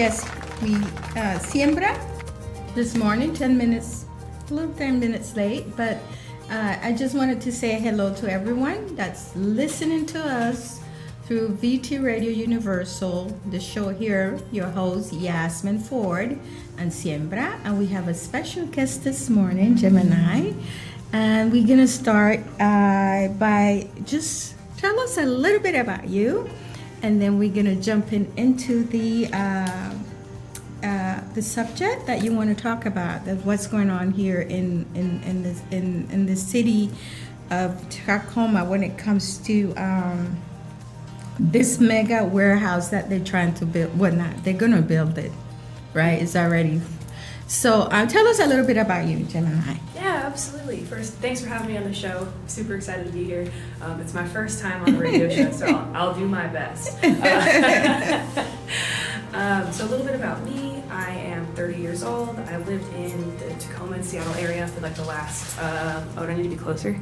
yes, we Siembra this morning, 10 minutes, a little 10 minutes late, but I just wanted to say hello to everyone that's listening to us through VT Radio Universal, the show here, your host, Yazmin Ford and Siembra, and we have a special guest this morning, Gemini, and we're going to start by just tell us a little bit about you, and then we're going to jump into the subject that you want to talk about, that what's going on here in the city of Tacoma when it comes to this mega warehouse that they're trying to build. Well, not, they're going to build it, right? It's already. So tell us a little bit about you, Gemini. Yeah, absolutely. First, thanks for having me on the show. Super excited to be here. It's my first time on a radio show, so I'll do my best. So a little bit about me. I am 30 years old. I lived in the Tacoma and Seattle area for like the last, do I need to be closer?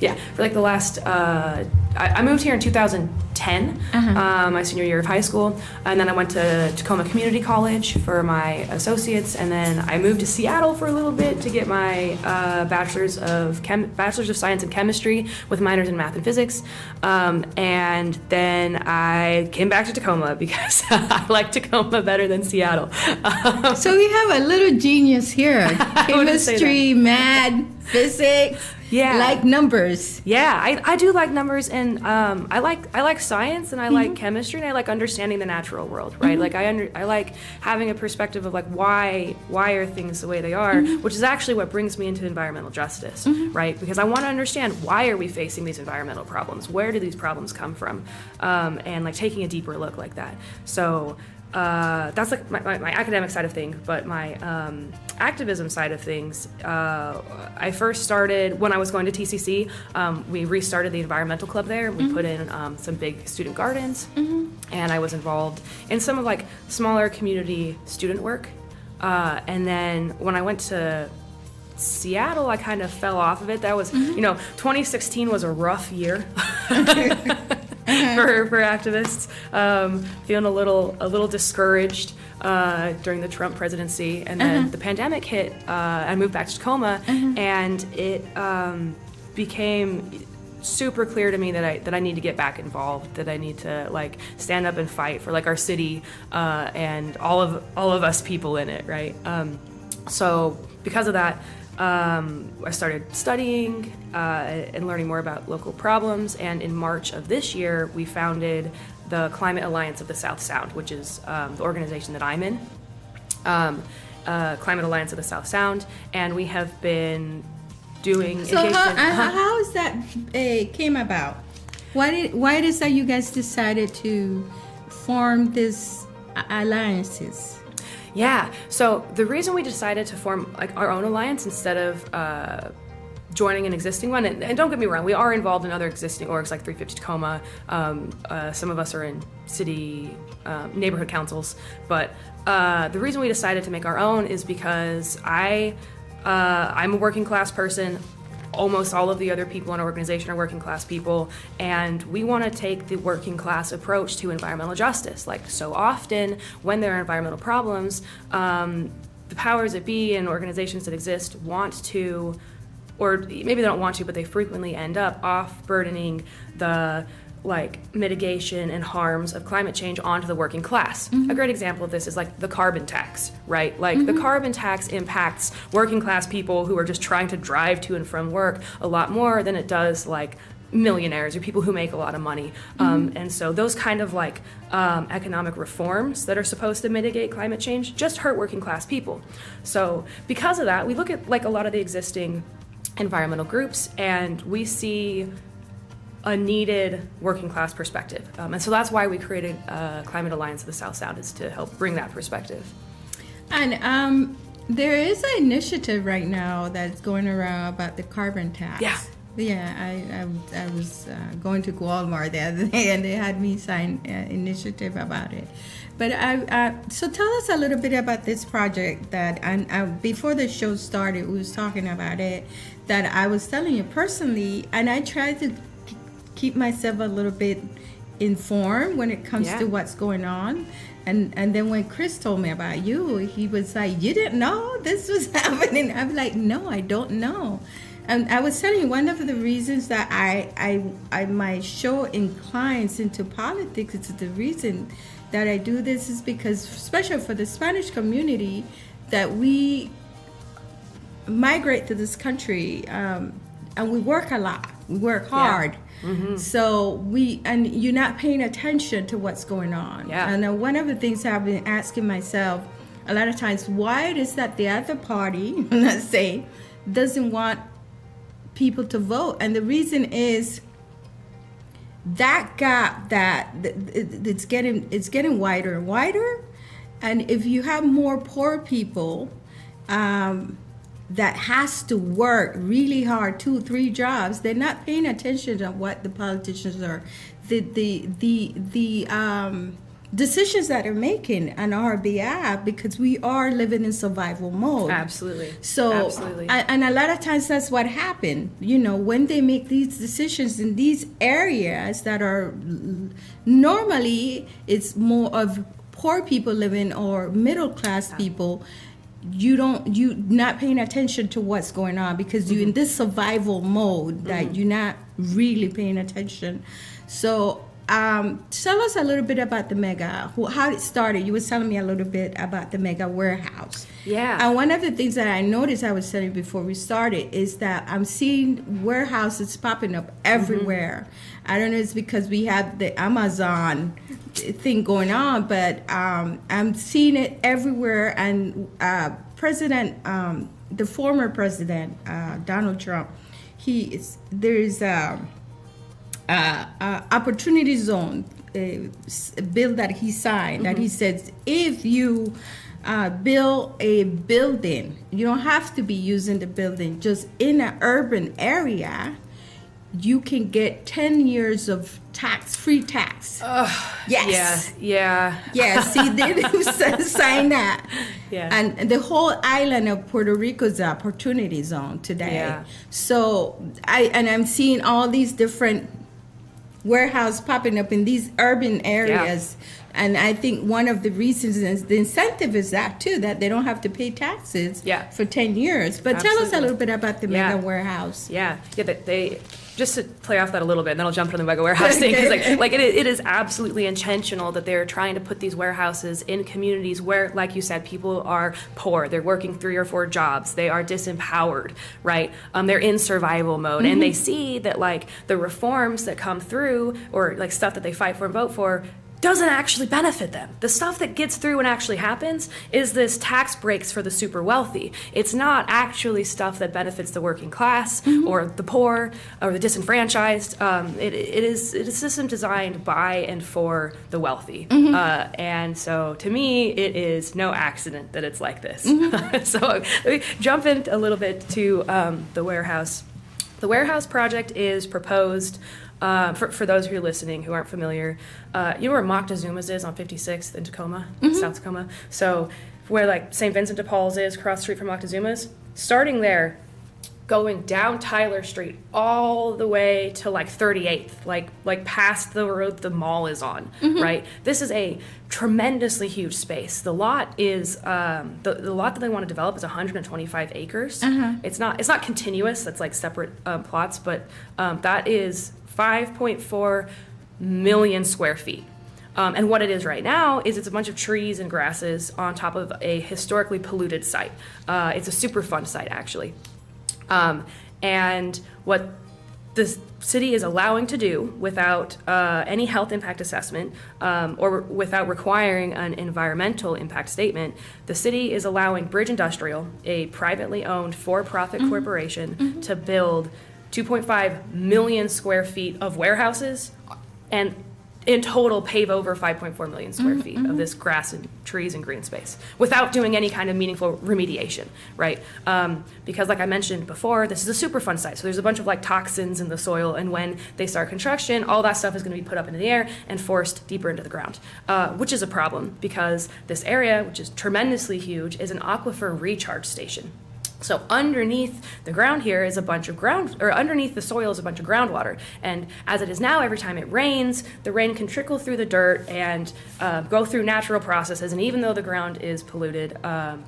Yeah, for like the last, I moved here in 2010, my senior year of high school, and then I went to Tacoma Community College for my associates, and then I moved to Seattle for a little bit to get my bachelor's of science in chemistry with minors in math and physics, and then I came back to Tacoma because I like Tacoma better than Seattle. So we have a little genius here: chemistry, math, physics. Yeah, like numbers. Yeah, I do like numbers, and I like science, and I like chemistry, and I like understanding the natural world, right? Like I like having a perspective of like why are things the way they are, which is actually what brings me into environmental justice, right? Because I want to understand why are we facing these environmental problems, where do these problems come from, and like taking a deeper look like that. So. That's like my academic side of things, but my activism side of things, I first started when I was going to TCC. We restarted the environmental club there. We put in some big student gardens, and I was involved in some of like smaller community student work. And then when I went to Seattle, I kind of fell off of it. That was, 2016 was a rough year. For activists, feeling a little discouraged during the Trump presidency, and then the pandemic hit. I moved back to Tacoma, and it became super clear to me that I need to get back involved, that I need to like stand up and fight for like our city and all of us people in it, right? So because of that. I started studying and learning more about local problems, and in March of this year, we founded the Climate Alliance of the South Sound, which is the organization that I'm in, Climate Alliance of the South Sound, and we have been doing... So how is that came about? Why it is that you guys decided to form these alliances? Yeah, so the reason we decided to form like our own alliance instead of joining an existing one, and don't get me wrong, we are involved in other existing orgs like 350 Tacoma. Some of us are in city neighborhood councils, but the reason we decided to make our own is because I'm a working class person. Almost all of the other people in our organization are working class people, and we want to take the working class approach to environmental justice. Like so often when there are environmental problems, the powers that be and organizations that exist want to, or maybe they don't want to, but they frequently end up off-burdening the like mitigation and harms of climate change onto the working class. A great example of this is like the carbon tax, right? Like the carbon tax impacts working class people who are just trying to drive to and from work a lot more than it does like millionaires or people who make a lot of money. And so those kind of like economic reforms that are supposed to mitigate climate change just hurt working class people. So because of that, we look at like a lot of the existing environmental groups and we see a needed working class perspective. And so that's why we created Climate Alliance of the South Sound, is to help bring that perspective. And there is an initiative right now that's going around about the carbon tax. Yeah, I was going to Walmart the other day and they had me sign an initiative about it. But so tell us a little bit about this project that, and before the show started, we was talking about it, that I was telling you personally, and I tried to keep myself a little bit informed when it comes to what's going on. And then when Chris told me about you, he was like, "You didn't know this was happening?" I'm like, "No, I don't know." And I was telling you, one of the reasons that I my show inclines into politics, it's the reason that I do this is because, especially for the Spanish community, that we migrate to this country, and we work a lot. We work hard. So you're not paying attention to what's going on. And one of the things I've been asking myself a lot of times, why it is that the other party, I'm not saying, doesn't want people to vote? And the reason is that gap that it's getting wider and wider. And if you have more poor people that has to work really hard, 2-3 jobs, they're not paying attention to what the politicians are, the decisions that are making on our behalf, because we are living in survival mode. Absolutely. So, Absolutely. And a lot of times that's what happened. When they make these decisions in these areas that are normally it's more of poor people living or middle class people, you not paying attention to what's going on because you're in this survival mode that you're not really paying attention. So tell us a little bit about the mega, how it started. You were telling me a little bit about the mega warehouse. Yeah. And one of the things that I noticed, I was telling you before we started, is that I'm seeing warehouses popping up everywhere. I don't know if it's because we have the Amazon thing going on, but I'm seeing it everywhere. And the former president, Donald Trump, there's opportunity zone bill that he signed that he says if you build a building, you don't have to be using the building, just in an urban area, you can get 10 years of free tax. Yes. Yeah. See, they sign that. Yeah. And the whole island of Puerto Rico is an opportunity zone today. Yeah. So I'm seeing all these different warehouse popping up in these urban areas. Yeah. And I think one of the reasons is the incentive is that too, that they don't have to pay taxes for 10 years. But Tell us a little bit about the mega warehouse. They just to play off that a little bit, and then I'll jump into the mega warehouse thing. Because like it is absolutely intentional that they're trying to put these warehouses in communities where, like you said, people are poor. They're working 3 or 4 jobs. They are disempowered, right? They're in survival mode, and they see that like the reforms that come through, or like stuff that they fight for and vote for, doesn't actually benefit them. The stuff that gets through and actually happens is this tax breaks for the super wealthy. It's not actually stuff that benefits the working class or the poor or the disenfranchised. It is a system designed by and for the wealthy. And so to me, it is no accident that it's like this. So let me jump in a little bit to the warehouse. The warehouse project is proposed. For those who are listening who aren't familiar, you know where Moctezuma's is on 56th in Tacoma, South Tacoma? So where like St. Vincent de Paul's is, across the street from Moctezuma's, starting there, going down Tyler Street all the way to like 38th, like past the road the mall is on, right? This is a tremendously huge space. The lot is the lot that they want to develop is 125 acres. It's not continuous. That's like separate plots, but that is 5.4 million square feet. And what it is right now is it's a bunch of trees and grasses on top of a historically polluted site. It's a Superfund site, actually. And what the city is allowing to do without any health impact assessment or without requiring an environmental impact statement, the city is allowing Bridge Industrial, a privately owned for-profit corporation, to build 2.5 million square feet of warehouses and in total pave over 5.4 million square feet of this grass and trees and green space without doing any kind of meaningful remediation, right? Because like I mentioned before, this is a Superfund site, so there's a bunch of like toxins in the soil, and when they start construction, all that stuff is going to be put up into the air and forced deeper into the ground, which is a problem because this area, which is tremendously huge, is an aquifer recharge station. So underneath the ground here is a bunch of underneath the soil is a bunch of groundwater. And as it is now, every time it rains, the rain can trickle through the dirt and go through natural processes. And even though the ground is polluted,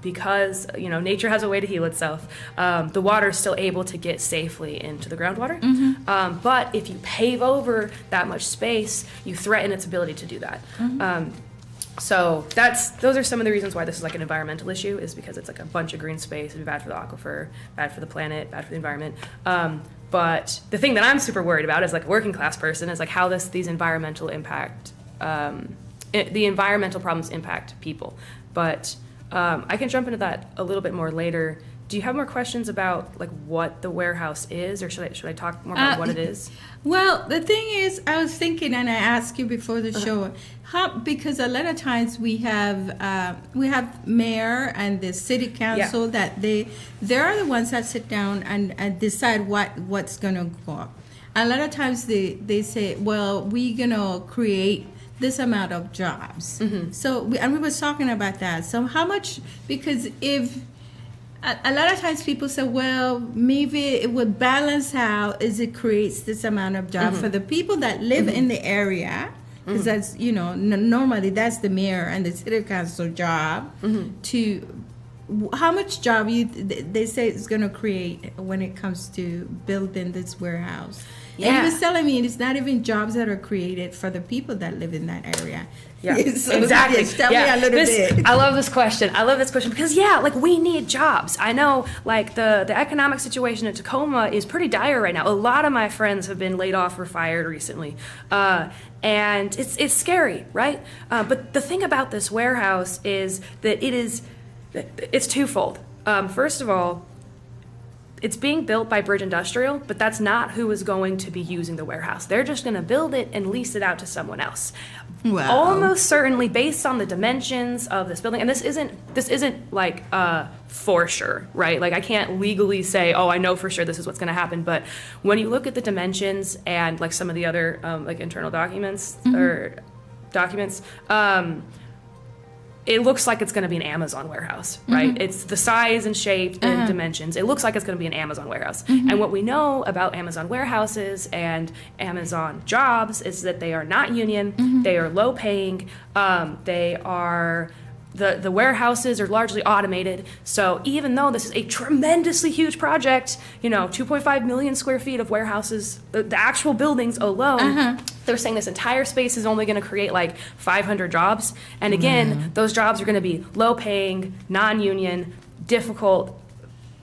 because, nature has a way to heal itself, the water is still able to get safely into the groundwater. But if you pave over that much space, you threaten its ability to do that. So those are some of the reasons why this is like an environmental issue, is because it's like a bunch of green space. It'd be bad for the aquifer, bad for the planet, bad for the environment. But the thing that I'm super worried about as like a working class person is like how these environmental the environmental problems impact people. But I can jump into that a little bit more later. Do you have more questions about like what the warehouse is, or should I talk more about what it is? Well, the thing is, I was thinking, and I asked you before the show, because a lot of times we have mayor and the city council that they're the ones that sit down and decide what's gonna go up. A lot of times they say, well, we're gonna create this amount of jobs. So we were talking about that. So how much? Because if a lot of times people say, well, maybe it would balance out as it creates this amount of job for the people that live in the area, because that's, normally that's the mayor and the city council job to how much job they say it's going to create when it comes to building this warehouse. And he was telling me it's not even jobs that are created for the people that live in that area. Yeah, So exactly. Tell me a little bit. I love this question. Because like we need jobs. I know like the economic situation in Tacoma is pretty dire right now. A lot of my friends have been laid off or fired recently. And it's scary, right? But the thing about this warehouse is that it's twofold. First of all, it's being built by Bridge Industrial, but that's not who is going to be using the warehouse. They're just going to build it and lease it out to someone else. Wow. Almost certainly, based on the dimensions of this building, and this isn't like for sure, right? Like I can't legally say, oh, I know for sure this is what's going to happen. But when you look at the dimensions and like some of the other like internal documents or documents. It looks like it's going to be an Amazon warehouse, right? It's the size and shape and dimensions. It looks like it's going to be an Amazon warehouse. And what we know about Amazon warehouses and Amazon jobs is that they are not union, they are low paying, they are... The warehouses are largely automated, so even though this is a tremendously huge project, 2.5 million square feet of warehouses, the actual buildings alone, they're saying this entire space is only going to create like 500 jobs. And again, those jobs are going to be low-paying, non-union, difficult,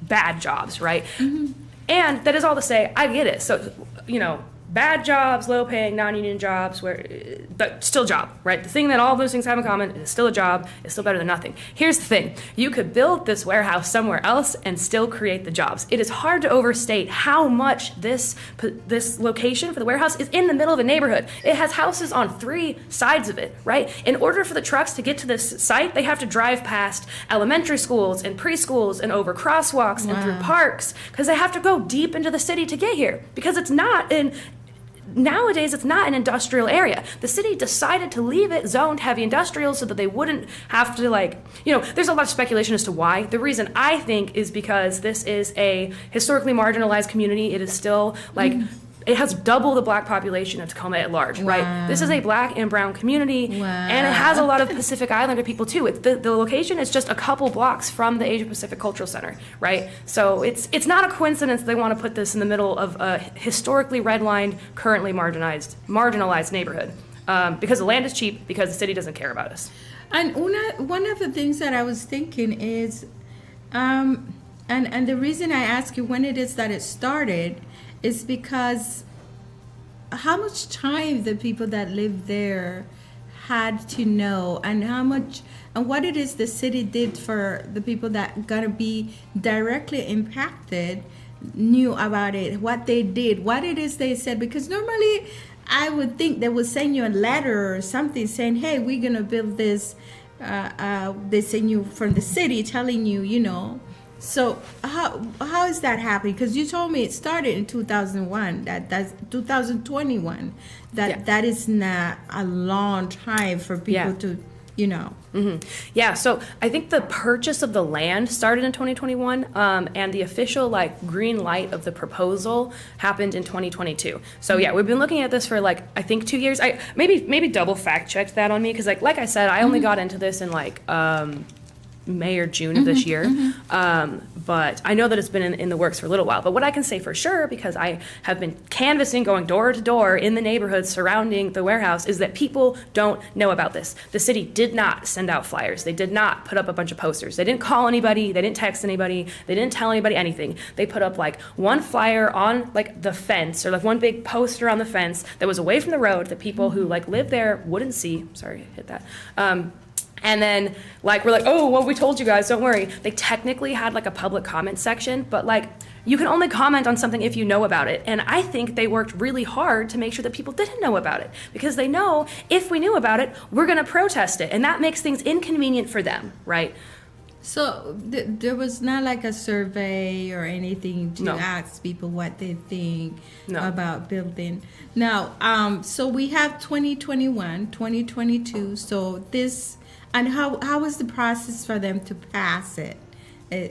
bad jobs, right? And that is all to say, I get it. So, bad jobs, low-paying, non-union jobs, but still job, right? The thing that all those things have in common is still a job, is still better than nothing. Here's the thing. You could build this warehouse somewhere else and still create the jobs. It is hard to overstate how much this location for the warehouse is in the middle of a neighborhood. It has houses on 3 sides of it, right? In order for the trucks to get to this site, they have to drive past elementary schools and preschools and over crosswalks and through parks, because they have to go deep into the city to get here, because nowadays, it's not an industrial area. The city decided to leave it zoned heavy industrial so that they wouldn't have to there's a lot of speculation as to why. The reason I think is because this is a historically marginalized community. It is still it has double the black population of Tacoma at large, right? This is a black and brown community, and it has a lot of Pacific Islander people too. The location is just a couple blocks from the Asia Pacific Cultural Center, right? So it's not a coincidence they want to put this in the middle of a historically redlined, currently marginalized neighborhood, because the land is cheap, because the city doesn't care about us. And one of the things that I was thinking is, and the reason I ask you when it is that it started is because how much time the people that live there had to know, and how much and what it is the city did for the people that gonna be directly impacted knew about it, what they did, what it is they said. Because normally I would think they would send you a letter or something saying, hey, we're gonna build this, they send you from the city telling you, So how is that happening? Because you told me it started in 2001. That's 2021. That is not a long time for people to, Yeah, so I think the purchase of the land started in 2021, and the official green light of the proposal happened in 2022. So yeah, we've been looking at this for I think 2 years. I maybe double fact checked that on me, because like I said, I only got into this in May or June of this year. But I know that it's been in the works for a little while. But what I can say for sure, because I have been canvassing, going door to door in the neighborhood surrounding the warehouse, is that people don't know about this. The city did not send out flyers. They did not put up a bunch of posters. They didn't call anybody. They didn't text anybody. They didn't tell anybody anything. They put up one flyer on the fence, or one big poster on the fence that was away from the road that people who lived there wouldn't see. Sorry, I hit that. And then, we're oh, well, we told you guys, don't worry. They technically had, a public comment section, but, you can only comment on something if you know about it. And I think they worked really hard to make sure that people didn't know about it, because they know if we knew about it, we're going to protest it. And that makes things inconvenient for them, right? So there was not a survey or anything to ask people what they think about building. Now, so we have 2021, 2022, so this... And how was the process for them to pass it?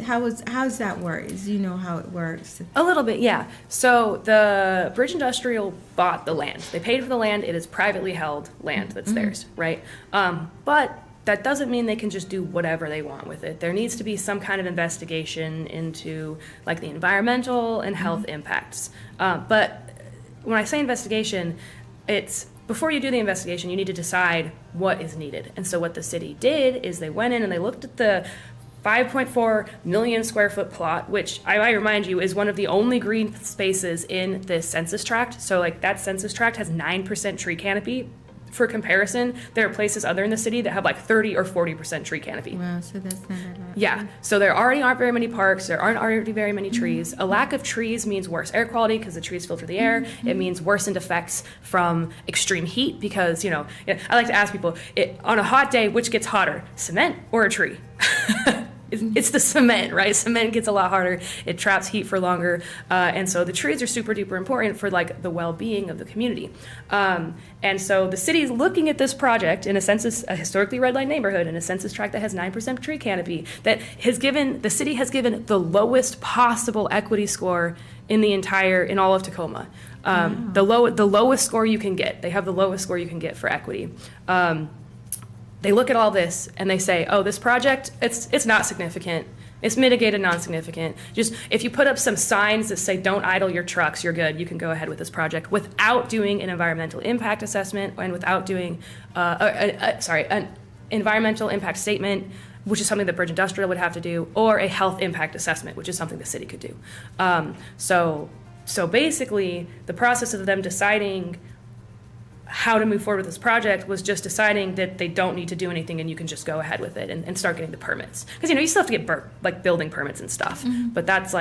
How's that work? Do you know how it works? A little bit, yeah. So the Bridge Industrial bought the land. They paid for the land. It is privately held land that's theirs, right? But that doesn't mean they can just do whatever they want with it. There needs to be some kind of investigation into the environmental and health impacts. But when I say investigation, it's before you do the investigation, you need to decide what is needed. And so what the city did is they went in and they looked at the 5.4 million square foot plot, which I remind you is one of the only green spaces in this census tract. So that census tract has 9% tree canopy. For comparison, there are places other in the city that have 30 or 40% tree canopy. Wow, so that's not a lot. Yeah, so there already aren't very many parks, there aren't already very many trees. A lack of trees means worse air quality because the trees filter the air. It means worsened effects from extreme heat because, I like to ask people, on a hot day, which gets hotter, cement or a tree? It's the cement, right? Cement gets a lot harder. It traps heat for longer. And so the trees are super duper important for the well-being of the community. And so the city is looking at this project in a historically red line neighborhood in a census tract that has 9% tree canopy that the city has given the lowest possible equity score in all of Tacoma. The lowest score you can get. They have the lowest score you can get for equity. They look at all this and they say, oh, this project, it's not significant. It's mitigated non-significant. Just if you put up some signs that say don't idle your trucks, you're good. You can go ahead with this project without doing an environmental impact assessment and without doing, an environmental impact statement, which is something that Bridge Industrial would have to do, or a health impact assessment, which is something the city could do. So basically, the process of them deciding how to move forward with this project was just deciding that they don't need to do anything and you can just go ahead with it and start getting the permits. Because, you still have to get building permits and stuff, but that's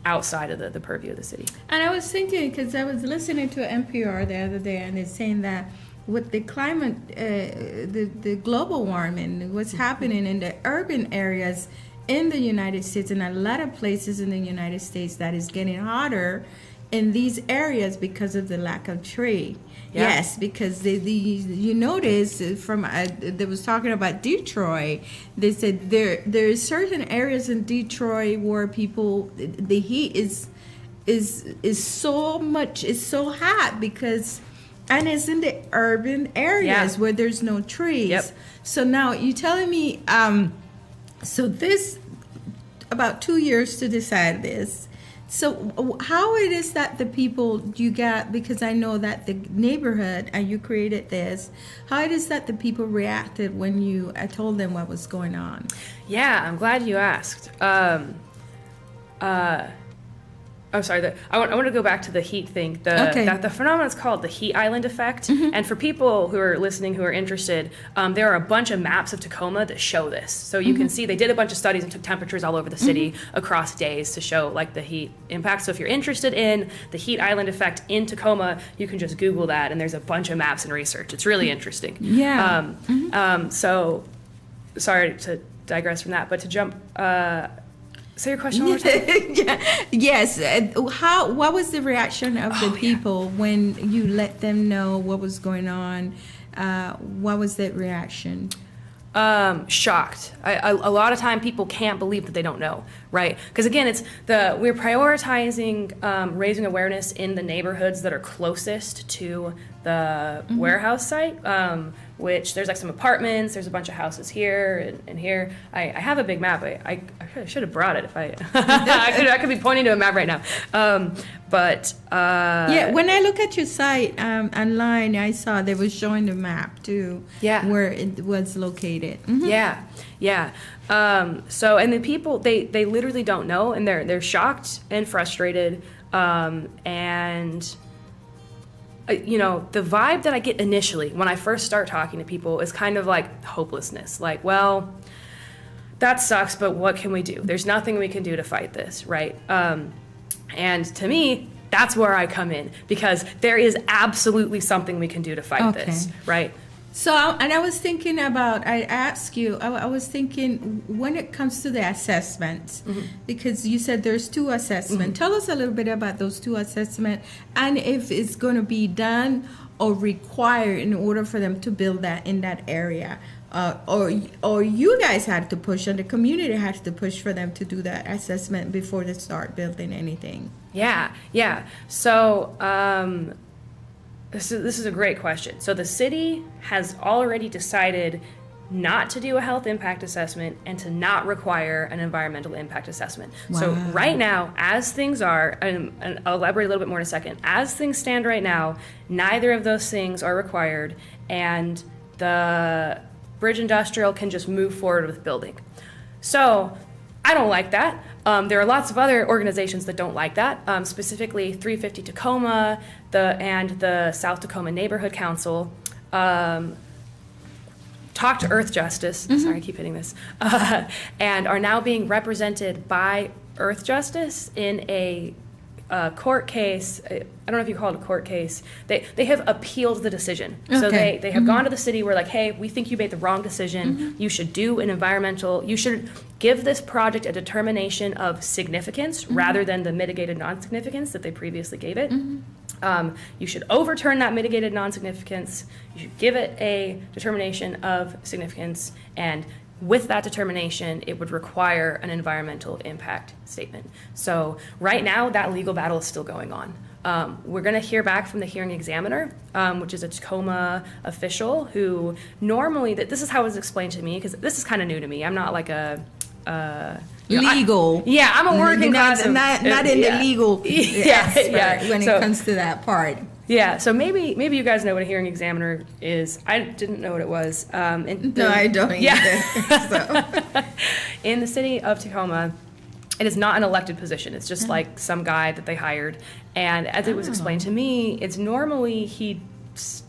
outside of the purview of the city. And I was thinking, because I was listening to NPR the other day and it's saying that with the climate, the global warming, what's happening in the urban areas in the United States and a lot of places in the United States that is getting hotter in these areas because of the lack of tree. Yeah. Yes, because you notice from they was talking about Detroit. They said there's certain areas in Detroit where the heat is so much, it's so hot because, and it's in the urban areas where there's no trees. Yep. So now you're telling me, so this about 2 years to decide this. So how it is that the people you got, because I know that the neighborhood, and you created this, how it is that the people reacted when I told them what was going on? Yeah, I'm glad you asked. I'm sorry. I want to go back to the heat thing. The phenomenon is called the heat island effect. And for people who are listening who are interested, there are a bunch of maps of Tacoma that show this. So you can see they did a bunch of studies and took temperatures all over the city across days to show the heat impact. So if you're interested in the heat island effect in Tacoma, you can just Google that, and there's a bunch of maps and research. It's really interesting. Yeah. So sorry to digress from that, but to jump. Say your question one more time. Yes. What was the reaction of the people when you let them know what was going on? What was that reaction? Shocked. A lot of time people can't believe that they don't know, right? Because again, we're prioritizing raising awareness in the neighborhoods that are closest to the warehouse site, which there's like some apartments, there's a bunch of houses here and here. I have a big map. I should have brought it if I I could be pointing to a map right now. Yeah, when I look at your site online, I saw they were showing the map too. Yeah. Where it was located. Yeah. So and the people they literally don't know, and they're shocked and frustrated, and you know, the vibe that I get initially when I first start talking to people is kind of like hopelessness. Like, well, that sucks, but what can we do? There's nothing we can do to fight this, right? And to me, that's where I come in, because there is absolutely something we can do to fight this, right? So, and I was thinking about, I asked you, I was thinking when it comes to the assessments, because you said there's 2 assessments. Tell us a little bit about those 2 assessments and if it's going to be done or required in order for them to build that in that area. Or you guys had to push, and the community had to push for them to do that assessment before they start building anything. Yeah. So, this is a great question. So the city has already decided not to do a health impact assessment and to not require an environmental impact assessment. Wow. So right now, as things are, and I'll elaborate a little bit more in a second, as things stand right now, neither of those things are required, and the Bridge Industrial can just move forward with building. So I don't like that. There are lots of other organizations that don't like that, specifically 350 Tacoma and the South Tacoma Neighborhood Council. Talked to Earth Justice, sorry I keep hitting this, and are now being represented by Earth Justice in a court case. I don't know if you call it a court case. They have appealed the decision. So they have gone to the city. We're like, hey, we think you made the wrong decision. You should do you should give this project a determination of significance rather than the mitigated non-significance that they previously gave it. You should overturn that mitigated non-significance. You should give it a determination of significance, and with that determination, it would require an environmental impact statement. So right now, that legal battle is still going on. We're going to hear back from the hearing examiner, which is a Tacoma official who normally, this is how it was explained to me, because this is kind of new to me. I'm not like a... legal. I'm a working class. Not in the legal aspect when it comes to that part. Yeah, so maybe you guys know what a hearing examiner is. I didn't know what it was. No, I don't either. So. In the city of Tacoma, it is not an elected position. It's just like some guy that they hired. And as it was explained to me, it's normally he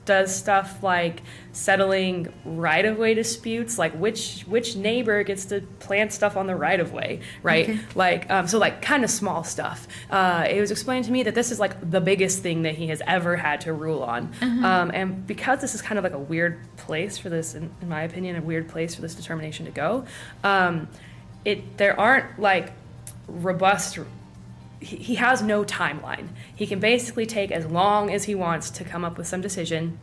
does stuff like settling right-of-way disputes, like which neighbor gets to plant stuff on the right-of-way, right? Okay. Like kind of small stuff. It was explained to me that this is like the biggest thing that he has ever had to rule on. And because this is kind of like a weird place for this, in my opinion, a weird place for this determination to go, there aren't like robust... He has no timeline. He can basically take as long as he wants to come up with some decision,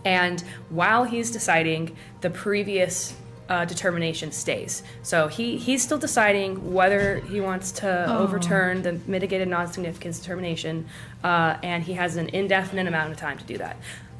and while he's deciding, the previous determination stays. So he's still deciding whether he wants to overturn the mitigated non-significance determination, and he has an indefinite amount of time to do that.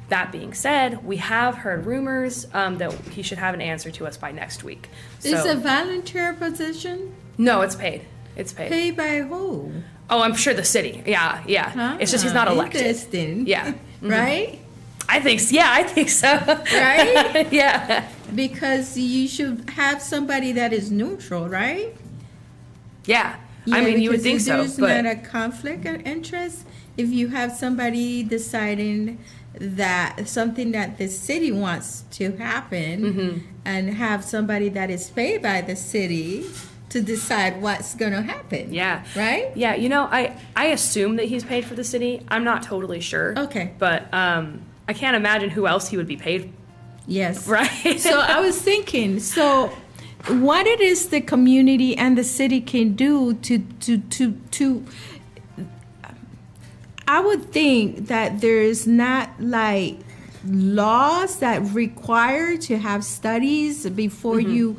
That being said, we have heard rumors that he should have an answer to us by next week. Is it a volunteer position? No, it's paid. It's paid. Paid by who? Oh, I'm sure the city. Yeah. It's just he's not elected. Interesting. Yeah. Right? I think so. Right? Yeah. Because you should have somebody that is neutral, right? Yeah. I mean, you would think so. There's not a conflict of interest if you have somebody deciding that something that the city wants to happen and have somebody that is paid by the city to decide what's going to happen. Yeah. Right? Yeah. You know, I assume that he's paid for the city. I'm not totally sure. Okay. But I can't imagine who else he would be paid. Yes. Right? So I was thinking, what it is the community and the city can do to I would think that there's not like laws that require to have studies before you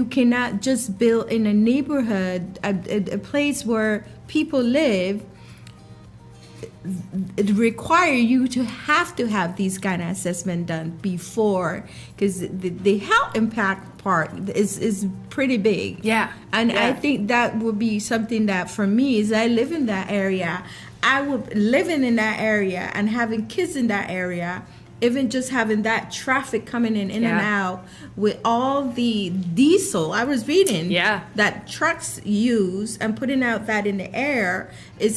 cannot just build in a neighborhood, a place where people live. It require you to have these kind of assessment done before, because the health impact part is pretty big. Yeah. And yeah. I think that would be something that for me, is I live in that area. I would living in that area and having kids in that area, even just having that traffic coming in and out with all the diesel. I was reading that trucks use and putting out that in the air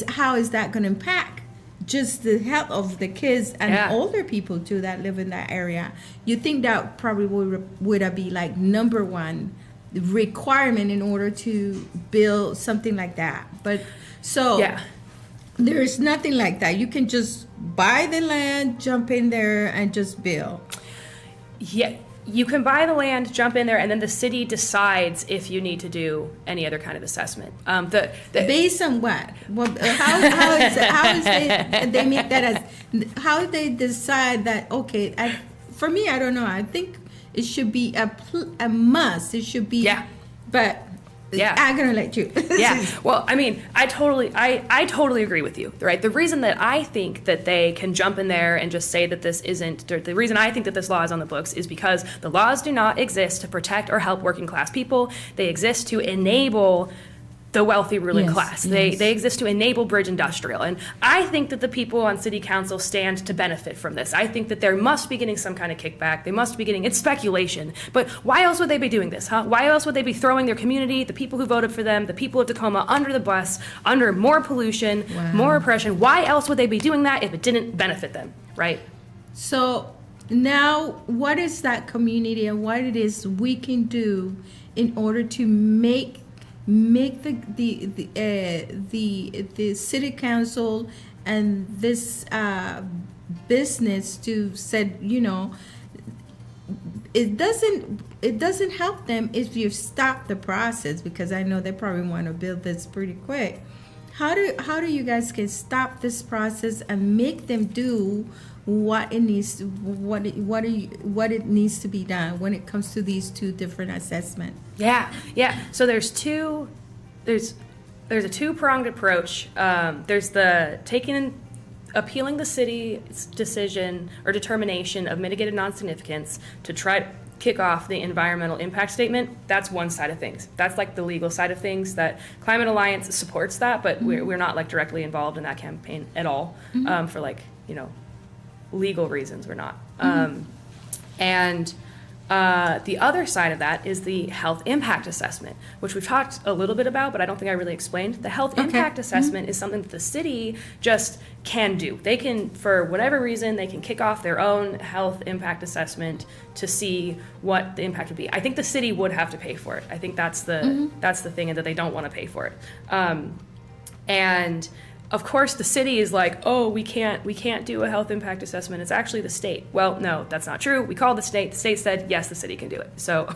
how is that going to impact just the health of the kids and older people too that live in that area. You think that probably would be like number one requirement in order to build something like that. But there's nothing like that. You can just buy the land, jump in there, and just build. Yeah, you can buy the land, jump in there, and then the city decides if you need to do any other kind of assessment. Based on what? Well, how is they make that as? How they decide that? Okay, for me, I don't know. I think it should be a must. It should be. Yeah. But. Yeah. I'm gonna let you. Yeah. Well, I mean, I totally agree with you, right? The reason that I think that they can jump in there and just say that this isn't, the reason I think that this law is on the books is because the laws do not exist to protect or help working class people. They exist to enable the wealthy ruling class. They exist to enable bridge industrial. And I think that the people on city council stand to benefit from this. I think that they must be getting some kind of kickback. They must be getting, it's speculation, but why else would they be doing this, huh? Why else would they be throwing their community, the people who voted for them, the people of Tacoma under the bus, under more pollution, more oppression? Why else would they be doing that if it didn't benefit them, right? So now what is that community and what it is we can do in order to make the city council and this business to said, it doesn't help them if you stop the process, because I know they probably want to build this pretty quick. How do you guys can stop this process and make them do what it needs to be done when it comes to these two different assessments? Yeah. So there's a two-pronged approach. There's the appealing the city's decision or determination of mitigated non-significance to try to kick off the environmental impact statement. That's one side of things. That's like the legal side of things. That Climate Alliance supports that, but we're not like directly involved in that campaign at all. For legal reasons, we're not. And the other side of that is the health impact assessment, which we've talked a little bit about, but I don't think I really explained. The health impact assessment is something that the city just can do. They can, for whatever reason, they can kick off their own health impact assessment to see what the impact would be. I think the city would have to pay for it. I think that's the thing, and that they don't want to pay for it. And of course, the city is like, oh, we can't do a health impact assessment. It's actually the state. Well, no, that's not true. We called the state. The state said, yes, the city can do it. So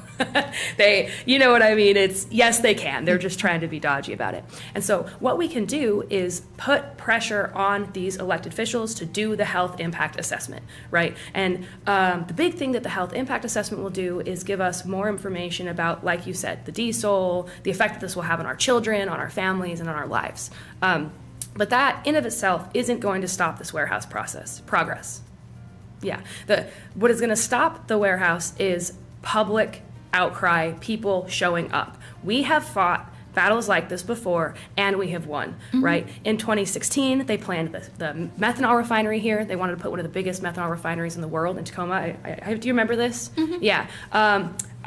you know what I mean? It's, yes, they can. They're just trying to be dodgy about it. And so what we can do is put pressure on these elected officials to do the health impact assessment, right? And the big thing that the health impact assessment will do is give us more information about, like you said, the diesel, the effect that this will have on our children, on our families, and on our lives. But that, in of itself, isn't going to stop this warehouse progress. Yeah, what is going to stop the warehouse is public outcry, people showing up. We have fought battles like this before, and we have won, right? In 2016, they planned the methanol refinery here. They wanted to put one of the biggest methanol refineries in the world in Tacoma. Do you remember this? Yeah.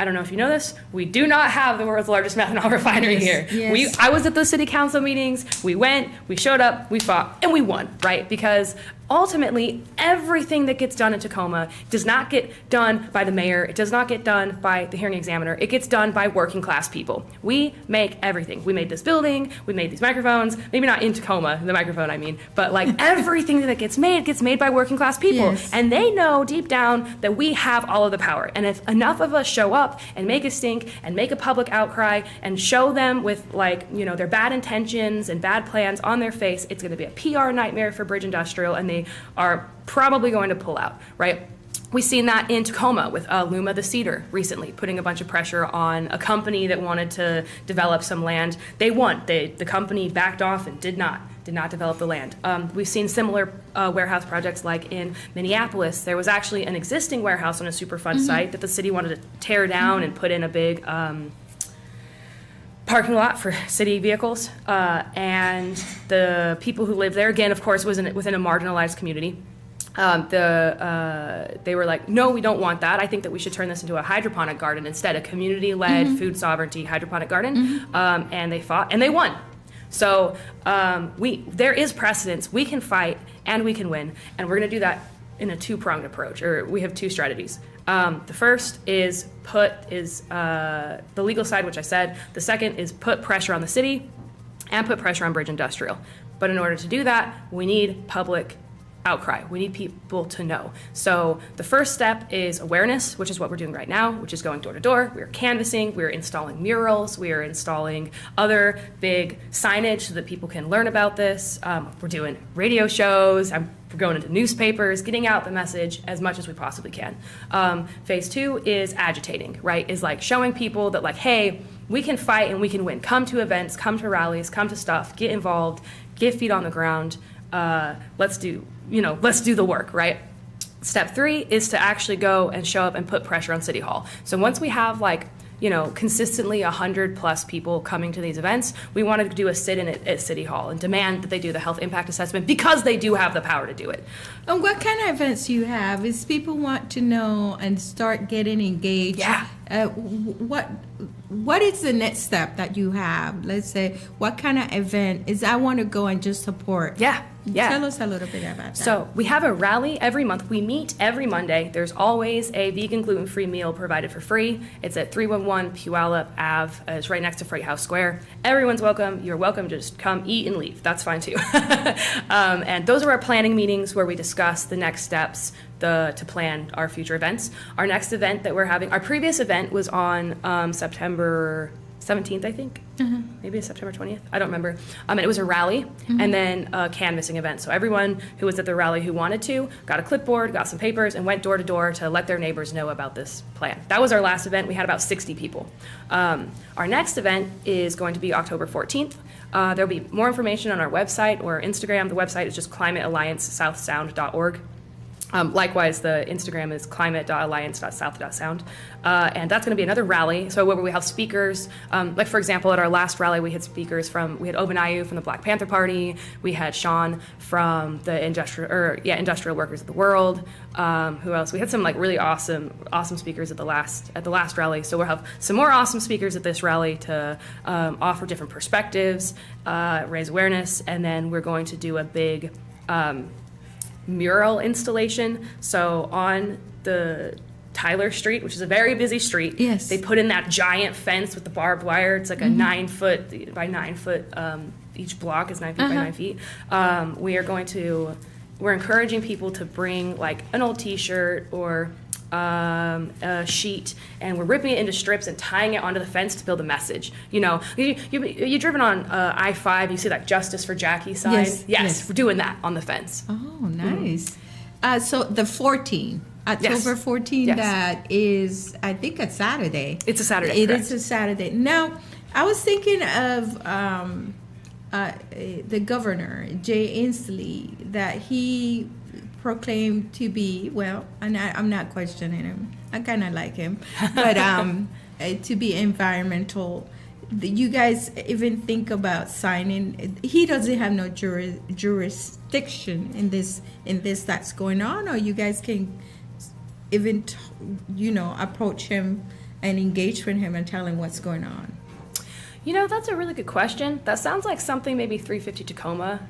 I don't know if you know this, we do not have the world's largest methanol refinery here. Yes. I was at those city council meetings, we went, we showed up, we fought, and we won, right? Because ultimately, everything that gets done in Tacoma does not get done by the mayor, it does not get done by the hearing examiner, it gets done by working class people. We make everything. We made this building, we made these microphones, maybe not in Tacoma, the microphone I mean, but like everything that gets made by working class people. Yes. And they know deep down that we have all of the power. And if enough of us show up and make a stink and make a public outcry and show them with their bad intentions and bad plans on their face, it's going to be a PR nightmare for Bridge Industrial, and they they are probably going to pull out, right? We've seen that in Tacoma with Luma the Cedar recently, putting a bunch of pressure on a company that wanted to develop some land. They won. The company backed off and did not develop the land. We've seen similar warehouse projects like in Minneapolis. There was actually an existing warehouse on a Superfund site that the city wanted to tear down and put in a big parking lot for city vehicles. And the people who live there, again, of course, was within a marginalized community. They were like, no, we don't want that. I think that we should turn this into a hydroponic garden instead, a community-led food sovereignty hydroponic garden. And they fought, and they won. So there is precedence. We can fight, and we can win, and we're going to do that in a two-pronged approach, or we have two strategies. The first is the legal side, which I said. The second is put pressure on the city and put pressure on Bridge Industrial. But in order to do that, we need public outcry. We need people to know. So the first step is awareness, which is what we're doing right now, which is going door to door. We're canvassing, we're installing murals, we're installing other big signage so that people can learn about this. We're doing radio shows, we're going into newspapers, getting out the message as much as we possibly can. Phase two is agitating, right? Is like showing people that like, hey, we can fight and we can win. Come to events, come to rallies, come to stuff, get involved, get feet on the ground. Let's do the work, right? Step three is to actually go and show up and put pressure on City Hall. So once we have consistently 100+ people coming to these events, we want to do a sit-in at City Hall and demand that they do the health impact assessment because they do have the power to do it. And what kind of events do you have? Is people want to know and start getting engaged? Yeah. What is the next step that you have? Let's say, what kind of event is I want to go and just support? Yeah. Tell us a little bit about that. So we have a rally every month. We meet every Monday. There's always a vegan gluten-free meal provided for free. It's at 311 Puyallup Ave. It's right next to Freight House Square. Everyone's welcome. You're welcome to just come eat and leave. That's fine too. And those are our planning meetings where we discuss the next steps to plan our future events. Our next event that we're having, our previous event was on September 17th, I think. Maybe September 20th. I don't remember. And it was a rally and then a canvassing event. So everyone who was at the rally who wanted to got a clipboard, got some papers, and went door to door to let their neighbors know about this plan. That was our last event. We had about 60 people. Our next event is going to be October 14th. There'll be more information on our website or Instagram. The website is just climatealliancesouthsound.org. Likewise, the Instagram is climate.alliance.south.sound. And that's going to be another rally. So where we have speakers, like for example, at our last rally, we had speakers we had Obanayu from the Black Panther Party. We had Sean from the Industrial Workers of the World. Who else? We had some really awesome speakers at the last rally. So we'll have some more awesome speakers at this rally to offer different perspectives, raise awareness, and then we're going to do a big mural installation. So on the Tyler Street, which is a very busy street, yes, they put in that giant fence with the barbed wire. It's like a 9 foot by 9 foot. Each block is 9 feet by 9 feet. We're encouraging people to bring like an old T-shirt or a sheet, and we're ripping it into strips and tying it onto the fence to build a message. You're driven on I-5, you see that Justice for Jackie sign? Yes, we're doing that on the fence. Oh, nice. So the 14th, October 14th, yes. That is, I think, a Saturday. It's a Saturday, It correct. is a Saturday. Now, I was thinking of the governor, Jay Inslee, that he proclaimed to be, well, and I'm not questioning him. I kind of like him, but to be environmental. You guys even think about signing? He doesn't have no jurisdiction in this that's going on, or you guys can even approach him and engage with him and tell him what's going on. That's a really good question. That sounds like something maybe 350 Tacoma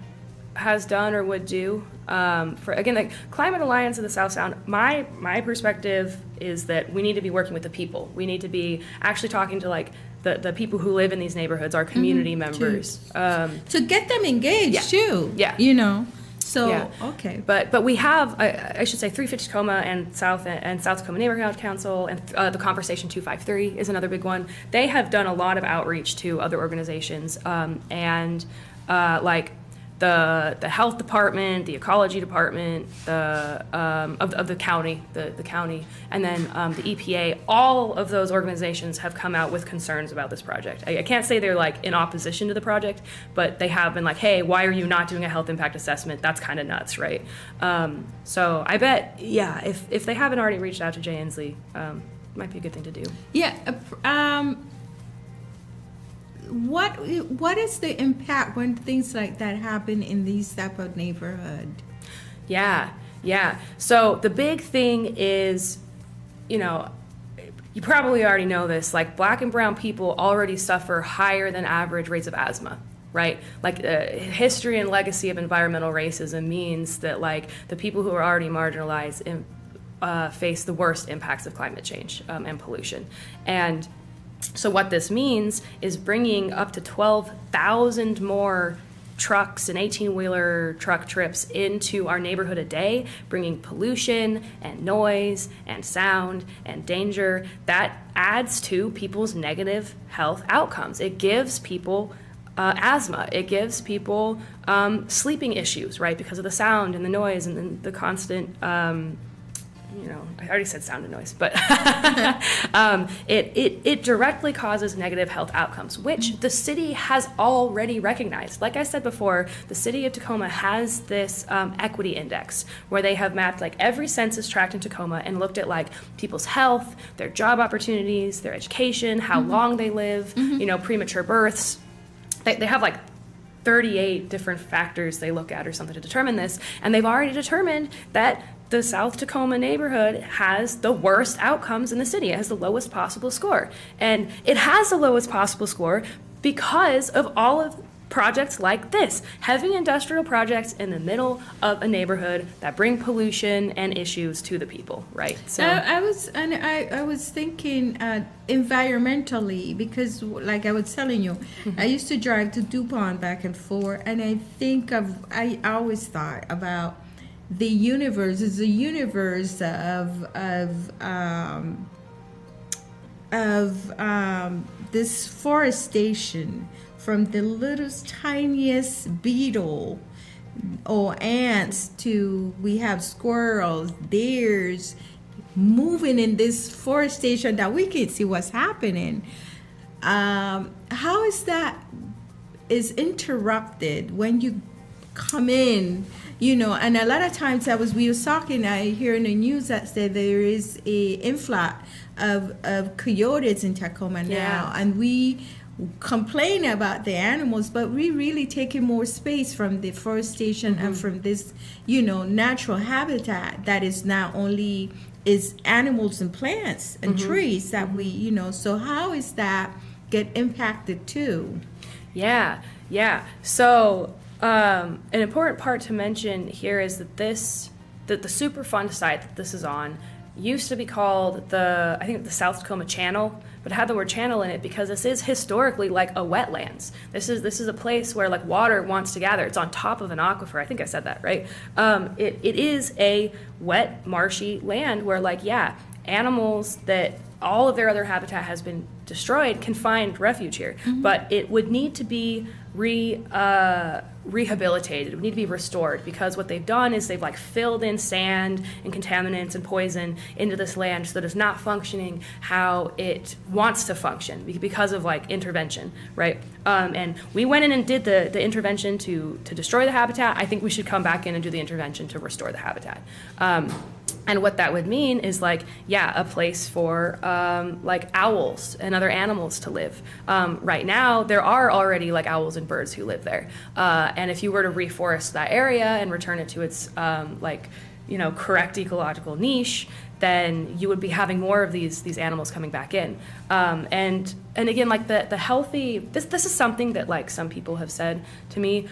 has done or would do. For again, the Climate Alliance of the South Sound, my perspective is that we need to be working with the people. We need to be actually talking to the people who live in these neighborhoods, our community members. To get them engaged too. Yeah. So yeah. Okay. But we have, I should say, 350 Tacoma and South Tacoma Neighborhood Council, and the Conversation 253 is another big one. They have done a lot of outreach to other organizations, the health department, the ecology department, of the county, the county, and then the EPA. All of those organizations have come out with concerns about this project. I can't say they're like in opposition to the project, but they have been like, hey, why are you not doing a health impact assessment? That's kind of nuts, right? So I bet, yeah, if they haven't already reached out to Jay Inslee, it might be a good thing to do. Yeah. What is the impact when things like that happen in these type of neighborhood? Yeah. So the big thing is, you probably already know this, like Black and brown people already suffer higher than average rates of asthma, right? Like history and legacy of environmental racism means that like the people who are already marginalized face the worst impacts of climate change and pollution. And so what this means is bringing up to 12,000 more trucks and 18-wheeler truck trips into our neighborhood a day, bringing pollution and noise and sound and danger. That adds to people's negative health outcomes. It gives people asthma. It gives people sleeping issues, right, because of the sound and the noise and the constant I already said sound and noise, but it directly causes negative health outcomes, which the city has already recognized. Like I said before, the city of Tacoma has this equity index where they have mapped like every census tract in Tacoma and looked at like people's health, their job opportunities, their education, how long they live, premature births. They have like 38 different factors they look at or something to determine this, and they've already determined that the South Tacoma neighborhood has the worst outcomes in the city. It has the lowest possible score. And it has the lowest possible score because of all of projects like this, heavy industrial projects in the middle of a neighborhood that bring pollution and issues to the people, right? So I was thinking environmentally, because like I was telling you, I used to drive to DuPont back and forth, and I always thought about the universe is a universe of this forestation, from the littlest tiniest beetle or ants to we have squirrels, deers moving in this forestation that we can see what's happening. How is interrupted when you come in? And a lot of times we were talking, I hear in the news that said there is a influx of coyotes in Tacoma now, and we complain about the animals, but we really taking more space from the forestation and from this, natural habitat that is not only is animals and plants and trees that we, so how is that get impacted too? Yeah. So an important part to mention here is that the Superfund site that this is on used to be called the South Tacoma Channel, but it had the word channel in it because this is historically like a wetlands. This is a place where like water wants to gather. It's on top of an aquifer. I think I said that right. It is a wet, marshy land where animals that all of their other habitat has been destroyed can find refuge here, but it would need to be rehabilitated. It would need to be restored, because what they've done is they've filled in sand and contaminants and poison into this land so that it's not functioning how it wants to function because of intervention, right? And we went in and did the intervention to destroy the habitat. I think we should come back in and do the intervention to restore the habitat. And what that would mean is a place for owls and other animals to live. Right now, there are already owls and birds who live there. And if you were to reforest that area and return it to its correct ecological niche, then you would be having more of these animals coming back in. And again, the healthy, this is something that some people have said to me.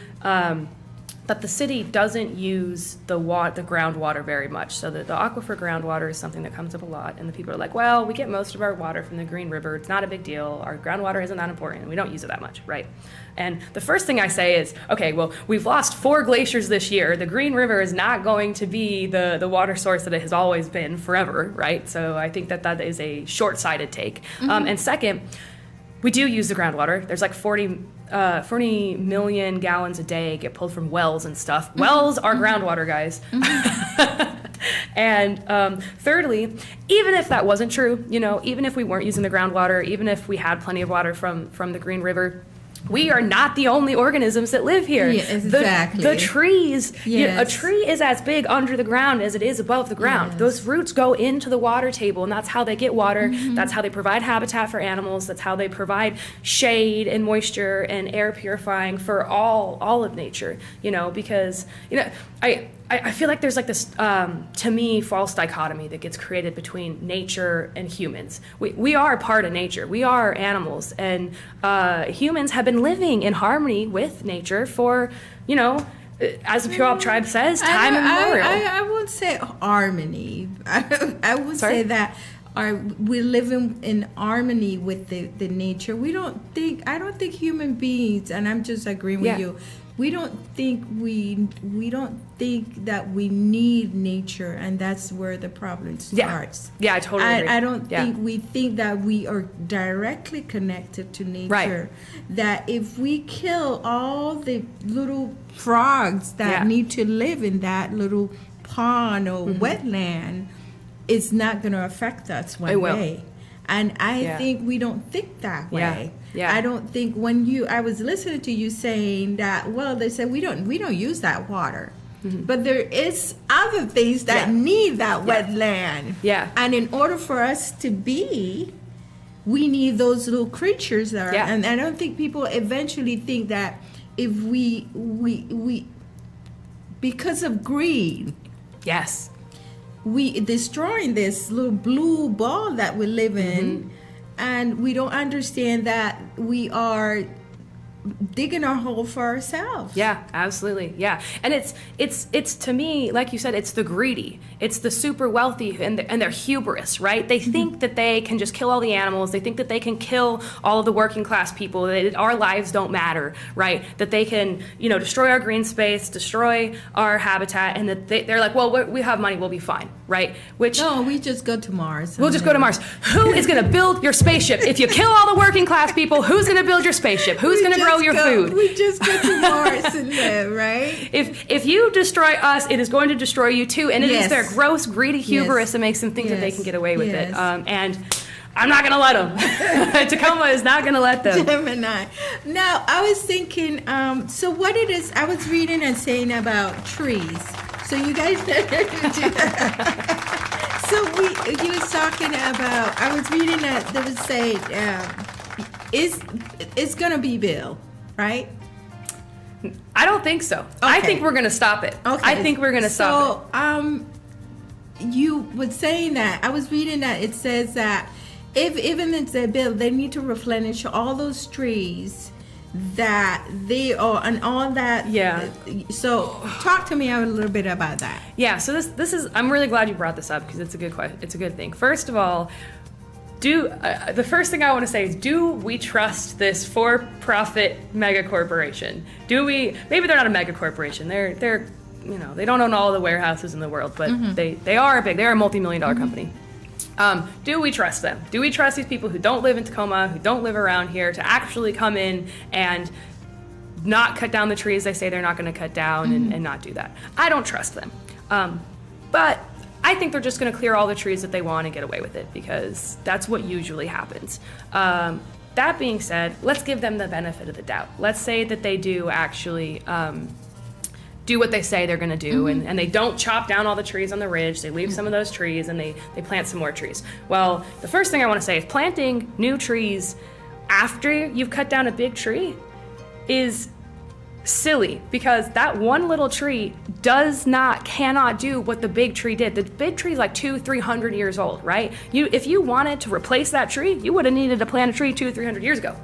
But the city doesn't use the groundwater very much. So the aquifer groundwater is something that comes up a lot. And the people are like, well, we get most of our water from the Green River. It's not a big deal. Our groundwater isn't that important, and we don't use it that much, right? And the first thing I say is, okay, well, we've lost 4 glaciers this year. The Green River is not going to be the water source that it has always been forever, right? So I think that is a short-sighted take. And second, we do use the groundwater. There's like 40 million gallons a day get pulled from wells and stuff. Wells are groundwater, guys. And thirdly, even if that wasn't true, even if we weren't using the groundwater, even if we had plenty of water from the Green River, we are not the only organisms that live here. Yeah, exactly. The trees, Yes. a tree is as big under the ground as it is above the ground. Yes. Those roots go into the water table, and that's how they get water. That's how they provide habitat for animals. That's how they provide shade and moisture and air purifying for all of nature. Because I feel like there's like this, to me, false dichotomy that gets created between nature and humans. We are part of nature. We are animals, and humans have been living in harmony with nature for, as the Puyallup tribe says, time immemorial. I won't say harmony. I would Sorry? say that we're living in harmony with the nature. I don't think human beings, and I'm just agreeing with you. We don't think that we need nature, and that's where the problem starts. Yeah, I totally agree. I don't think we think that we are directly connected to nature. Right. That if we kill all the little frogs that need to live in that little pond or wetland, it's not going to affect us one day. And I think we don't think that way. Yeah. I don't think I was listening to you saying that, well, they said we don't use that water. But there is other things that need that wetland. Yeah. And in order for us to be, we need those little creatures there. Yeah. And I don't think people eventually think that if we because of greed, Yes. we destroying this little blue ball that we live in, and we don't understand that we are digging our hole for ourselves. Yeah, absolutely. Yeah. And it's to me, like you said, it's the greedy. It's the super wealthy and their hubris, right? They think that they can just kill all the animals. They think that they can kill all of the working class people, that our lives don't matter, right? That they can, destroy our green space, destroy our habitat, and that they're like, well, we have money, we'll be fine, right? Which No, we just go to Mars. we'll just go to Mars. Who is going to build your spaceship? If you kill all the working class people, who's going to build your spaceship? Who's going to grow your food? We just go to Mars and live, right? If you destroy us, it is going to destroy you too. And it is their gross, greedy hubris that makes them think that they can get away with it. And I'm not going to let them. Tacoma is not going to let them. Gemini. Now, I was thinking, so what it is, I was reading and saying about trees. So you guys So he was talking about, I was reading that they would say, it's going to be Bill, right? I don't think so. Okay. I think we're going to stop it. Okay. I think we're going to stop it. So, you were saying that, I was reading that it says that if even it's a bill, they need to replenish all those trees that they are and all that. Yeah. So talk to me a little bit about that. Yeah. So this is. I'm really glad you brought this up because it's a good question. It's a good thing. First of all, the first thing I want to say is, do we trust this for-profit mega corporation? Do we? Maybe they're not a mega corporation. They're they don't own all the warehouses in the world, but they are big. They're a multi-million-dollar company. Do we trust them? Do we trust these people who don't live in Tacoma, who don't live around here, to actually come in and not cut down the trees they say they're not going to cut down and not do that? I don't trust them. But I think they're just going to clear all the trees that they want and get away with it, because that's what usually happens. That being said, let's give them the benefit of the doubt. Let's say that they do actually do what they say they're going to do, and they don't chop down all the trees on the ridge. They leave some of those trees and they plant some more trees. Well, the first thing I want to say is planting new trees after you've cut down a big tree is silly, because that one little tree cannot do what the big tree did. The big tree is like 200-300 years old, right? If you wanted to replace that tree, you would have needed to plant a tree 200-300 years ago.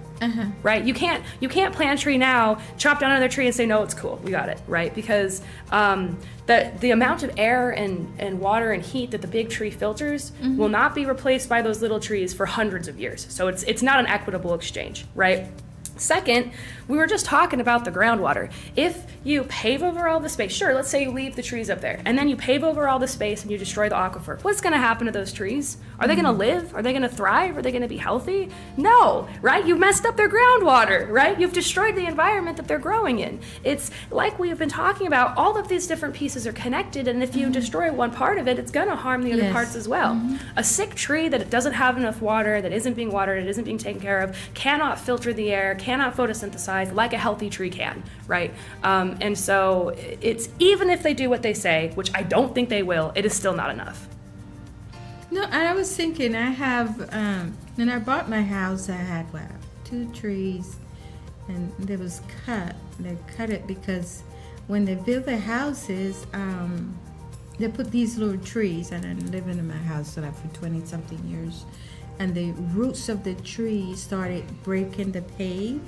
Right? You can't plant a tree now, chop down another tree and say, no, it's cool, we got it, right? Because the amount of air and water and heat that the big tree filters will not be replaced by those little trees for hundreds of years. So it's not an equitable exchange, right? Second, we were just talking about the groundwater. If you pave over all the space, sure, let's say you leave the trees up there, and then you pave over all the space and you destroy the aquifer. What's going to happen to those trees? Are they going to live? Are they going to thrive? Are they going to be healthy? No, right? You messed up their groundwater, right? You've destroyed the environment that they're growing in. It's like we've been talking about, all of these different pieces are connected, and if you destroy one part of it, it's going to harm the other parts as well. A sick tree that doesn't have enough water, that isn't being watered, it isn't being taken care of, cannot filter the air, cannot photosynthesize like a healthy tree can, right? And so it's, even if they do what they say, which I don't think they will, it is still not enough. No, and I was thinking, I have, when I bought my house, I had, 2 trees, and they was cut. They cut it because when they built the houses, they put these little trees, and I'm living in my house for 20-something years, and the roots of the tree started breaking the pave.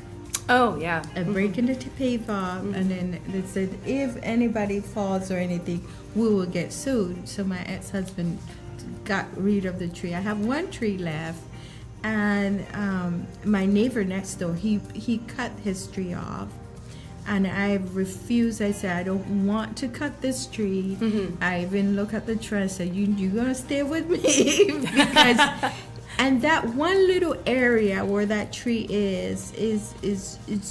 Oh, yeah. Breaking the pave off, and then they said, if anybody falls or anything, we will get sued. So my ex-husband got rid of the tree. I have 1 tree left, and my neighbor next door, he cut his tree off, and I refused. I said, I don't want to cut this tree. I even look at the tree and said, you're gonna stay with me because and that one little area where that tree is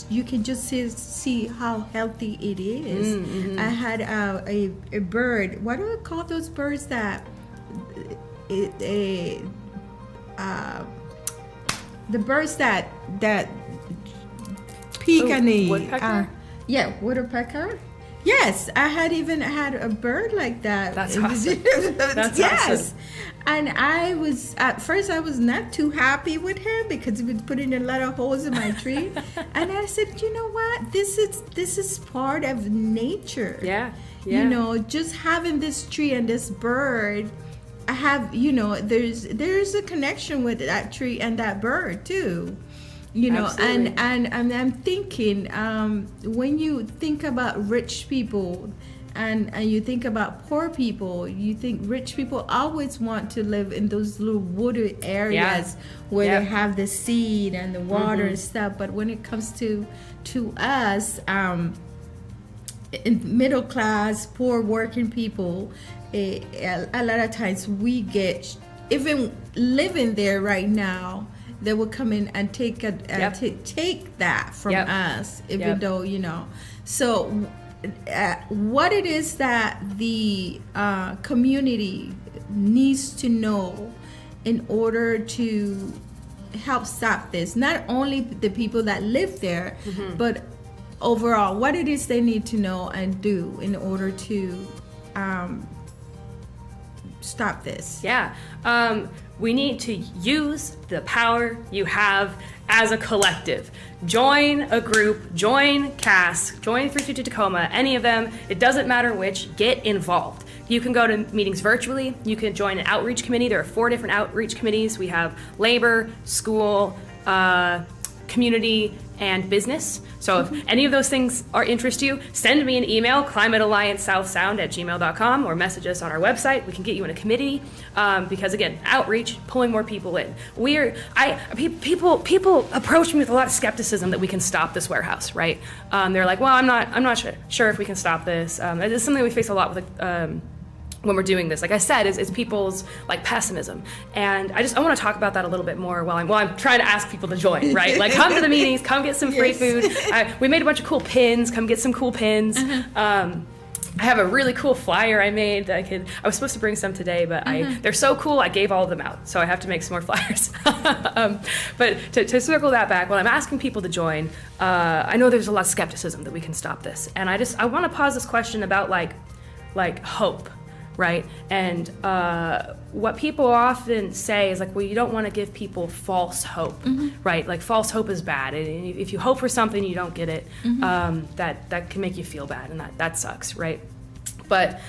you can just see how healthy it is. I had a bird. What do I call those birds that the birds that peek on the woodpecker? Woodpecker. Yes, I had a bird like that. That's awesome. That's awesome. And at first I was not too happy with him because he was putting a lot of holes in my tree. And I said, you know what? This is part of nature. Yeah. You know, just having this tree and this bird, I have, there's a connection with that tree and that bird too. Absolutely. and I'm thinking, when you think about rich people and you think about poor people, you think rich people always want to live in those little wooded areas where they have the seed and the water and stuff. But when it comes to us, in middle class, poor working people, a lot of times we get, even living there right now, they will come in and take that from us, even though, So what it is that the community needs to know in order to help stop this, not only the people that live there, but overall, what it is they need to know and do in order to stop this. Yeah. We need to use the power you have as a collective. Join a group, join CAS, join 350 Tacoma, any of them, it doesn't matter which, get involved. You can go to meetings virtually, you can join an outreach committee. There are 4 different outreach committees. We have labor, school, community, and business. So if any of those things interest you, send me an email, climatealliancesouthsound@gmail.com, or message us on our website. We can get you in a committee, because again, outreach, pulling more people in. People approach me with a lot of skepticism that we can stop this warehouse, right? They're like, well, I'm not sure if we can stop this. It's something we face a lot with when we're doing this, like I said, is people's pessimism, and I want to talk about that a little bit more while I'm trying to ask people to join, right? Like, come to the meetings, come get some free food. We made a bunch of cool pins. Come get some cool pins. I have a really cool flyer I made that I was supposed to bring some today, but they're so cool I gave all of them out, so I have to make some more flyers. But to circle that back, when I'm asking people to join, I know there's a lot of skepticism that we can stop this, and I want to pause this question about like hope. Right? And what people often say is well, you don't want to give people false hope, right? Like, false hope is bad. And if you hope for something, you don't get it, that can make you feel bad, and that sucks, right? But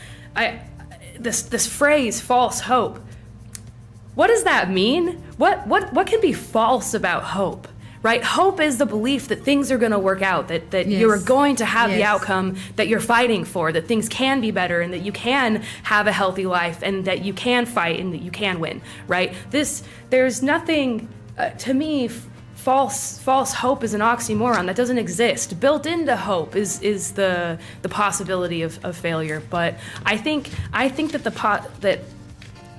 this phrase, false hope, what does that mean? What can be false about hope? Right? Hope is the belief that things are going to work out, that you're going to have the outcome that you're fighting for, that things can be better, and that you can have a healthy life, and that you can fight, and that you can win, right? There's nothing, to me, false hope is an oxymoron. That doesn't exist. Built into hope is the possibility of failure. But I think that that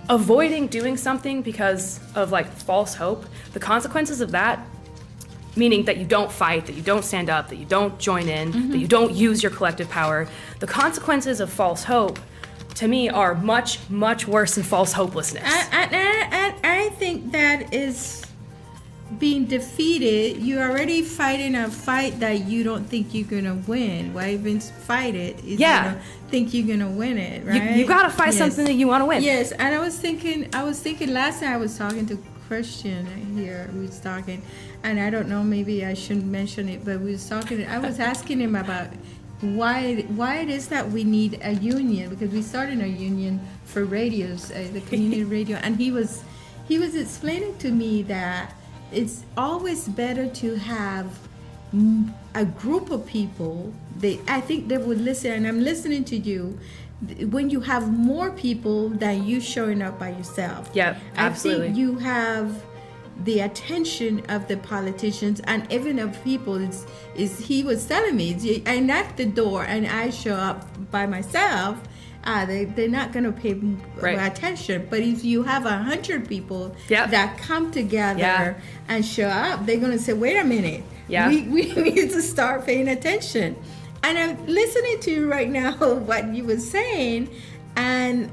avoiding doing something because of like false hope, the consequences of that, meaning that you don't fight, that you don't stand up, that you don't join in, that you don't use your collective power, the consequences of false hope, to me, are much, much worse than false hopelessness. I think that is being defeated. You're already fighting a fight that you don't think you're gonna win. Why even fight it? Is Yeah. think you're gonna win it, right? You gotta fight something that you want to win. Yes, and I was thinking last time I was talking to Christian here. We was talking, and I don't know, maybe I shouldn't mention it, but we was talking. I was asking him about why it is that we need a union, because we started a union for radios, the community radio, and he was explaining to me that it's always better to have a group of people. I think they would listen, and I'm listening to you, when you have more people than you showing up by yourself. Yeah, absolutely. I think you have the attention of the politicians and even of people. He was telling me, I knock the door and I show up by myself, they're not going to pay attention. But if you have 100 people that come together and show up, they're going to say, wait a minute, we need to start paying attention. And I'm listening to you right now, what you were saying, and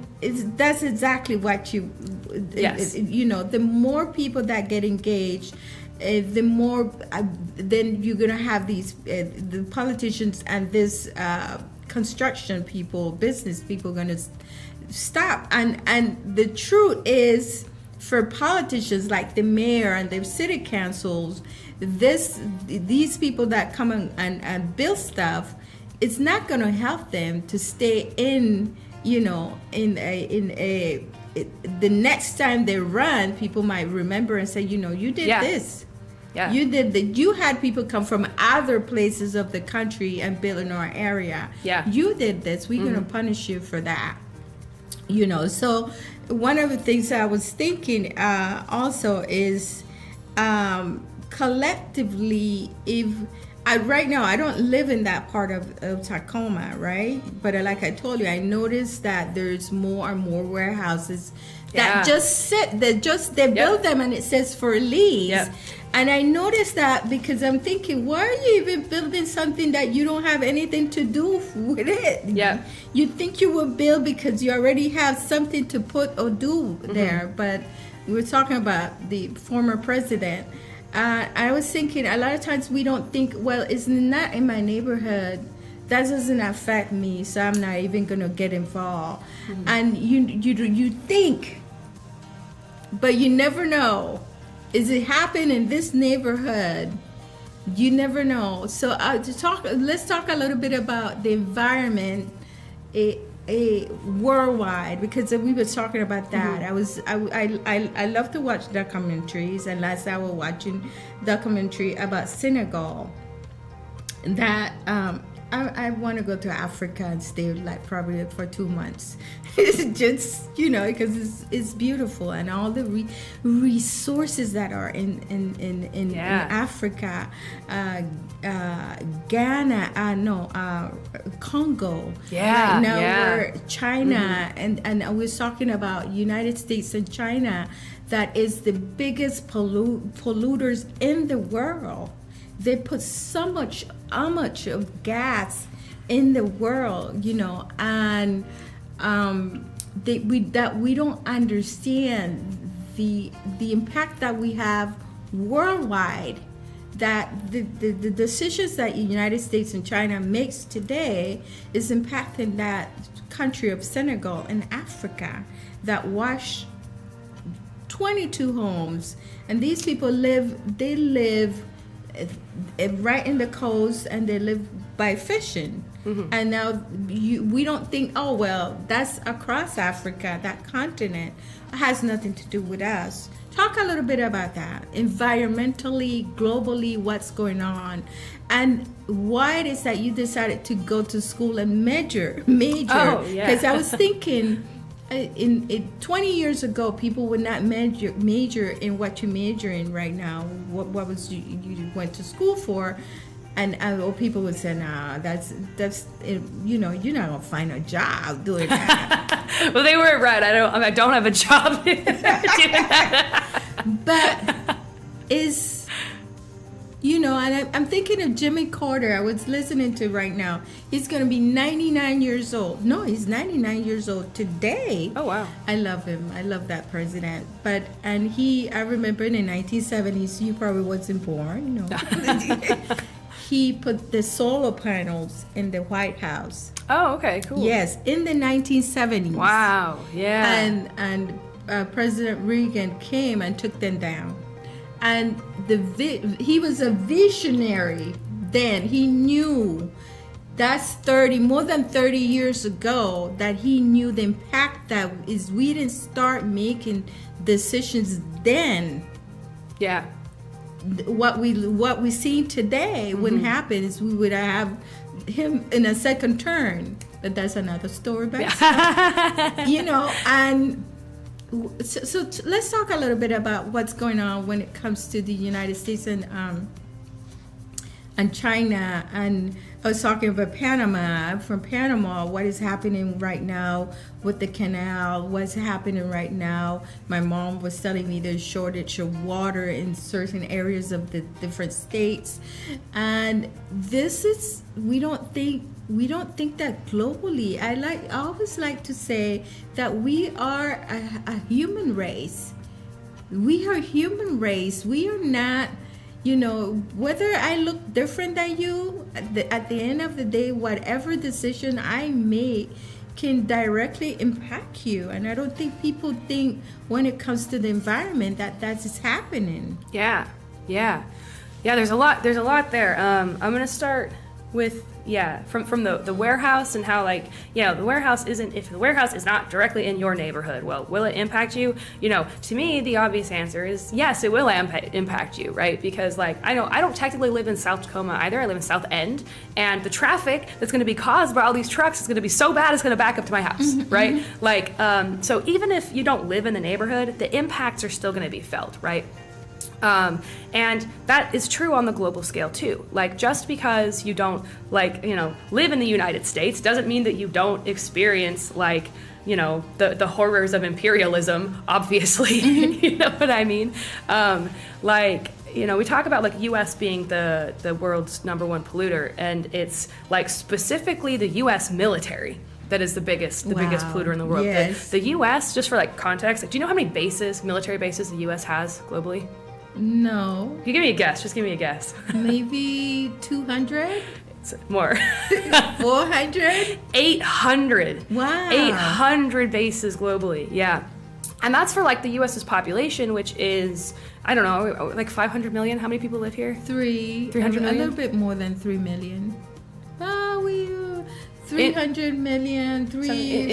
that's exactly what you, the more people that get engaged, the more, then you're going to have these, the politicians and this construction people, business people going to stop. And the truth is, for politicians like the mayor and the city councils, these people that come and build stuff, it's not going to help them to stay in, the next time they run, people might remember and say, you did this. Yeah. You did that. You had people come from other places of the country and build in our area. Yeah. You did this. We're going to punish you for that. So one of the things I was thinking also is collectively, if right now I don't live in that part of Tacoma, right? But like I told you, I noticed that there's more and more warehouses that just sit. They build them and it says for lease. Yep. And I noticed that because I'm thinking, why are you even building something that you don't have anything to do with it? Yeah. You think you will build because you already have something to put or do there. But we were talking about the former president. I was thinking a lot of times we don't think, well, it's not in my neighborhood. That doesn't affect me, so I'm not even going to get involved. And you think, but you never know. Is it happen in this neighborhood? You never know. So let's talk a little bit about the environment, worldwide, because we were talking about that. I love to watch documentaries, and last I was watching documentary about Senegal. That I want to go to Africa and stay probably for 2 months. It's just because it's beautiful, and all the resources that are in Africa, Ghana, Congo, where China, and I was talking about United States and China, that is the biggest polluters in the world. They put how much of gas in the world, and we don't understand the impact that we have worldwide. That the decisions that the United States and China makes today is impacting that country of Senegal in Africa that wash 22 homes, and these people live right in the coast, and they live by fishing. And now we don't think, oh well, that's across Africa, that continent has nothing to do with us. Talk a little bit about that, environmentally, globally, what's going on, and why it is that you decided to go to school and major. Because I was thinking, in 20 years ago, people would not major in what you major in right now. What was you went to school for, and people would say, "Nah, that's you're not gonna find a job doing that." Well, they were right. I don't have a job doing that. But and I'm thinking of Jimmy Carter. I was listening to right now. He's going to be 99 years old. No, he's 99 years old today. Oh, wow. I love him. I love that president. I remember in the 1970s, you probably wasn't born, He put the solar panels in the White House. Oh, okay, cool. Yes, in the 1970s. Wow, yeah. And President Reagan came and took them down. And he was a visionary then. He knew that's more than 30 years ago that he knew the impact that is. We didn't start making decisions then. Yeah. What we see today wouldn't happen. Is we would have him in a second term. But that's another story. And. So let's talk a little bit about what's going on when it comes to the United States and China. And I was talking about Panama. From Panama, what is happening right now with the canal? What's happening right now? My mom was telling me there's shortage of water in certain areas of the different states, and we don't think that globally. I always like to say that we are a human race. We are a human race. We are not, whether I look different than you, at the end of the day, whatever decision I make can directly impact you. And I don't think people think when it comes to the environment that is happening. Yeah. There's a lot there. I'm gonna start with from the warehouse and how the warehouse if the warehouse is not directly in your neighborhood, well, will it impact you? To me the obvious answer is yes, it will impact you, right? Because I don't technically live in South Tacoma either. I live in South End, and the traffic that's going to be caused by all these trucks is going to be so bad it's going to back up to my house, right? So even if you don't live in the neighborhood, the impacts are still going to be felt, right? And that is true on the global scale too. Just because you don't live in the United States doesn't mean that you don't experience the horrors of imperialism, obviously. You know what I mean? We talk about U.S. being the world's #1 polluter, and it's specifically the U.S. military that is the biggest polluter in the world. Yes. The U.S., just for context, do you know how many military bases the U.S. has globally? No. You give me a guess. Just give me a guess. Maybe 200? It's more. 400? 800. Wow. 800 bases globally. Yeah. And that's for the U.S.'s population, which is, I don't know, 500 million. How many people live here? 300 million? A little bit more than 3 million. 300 million,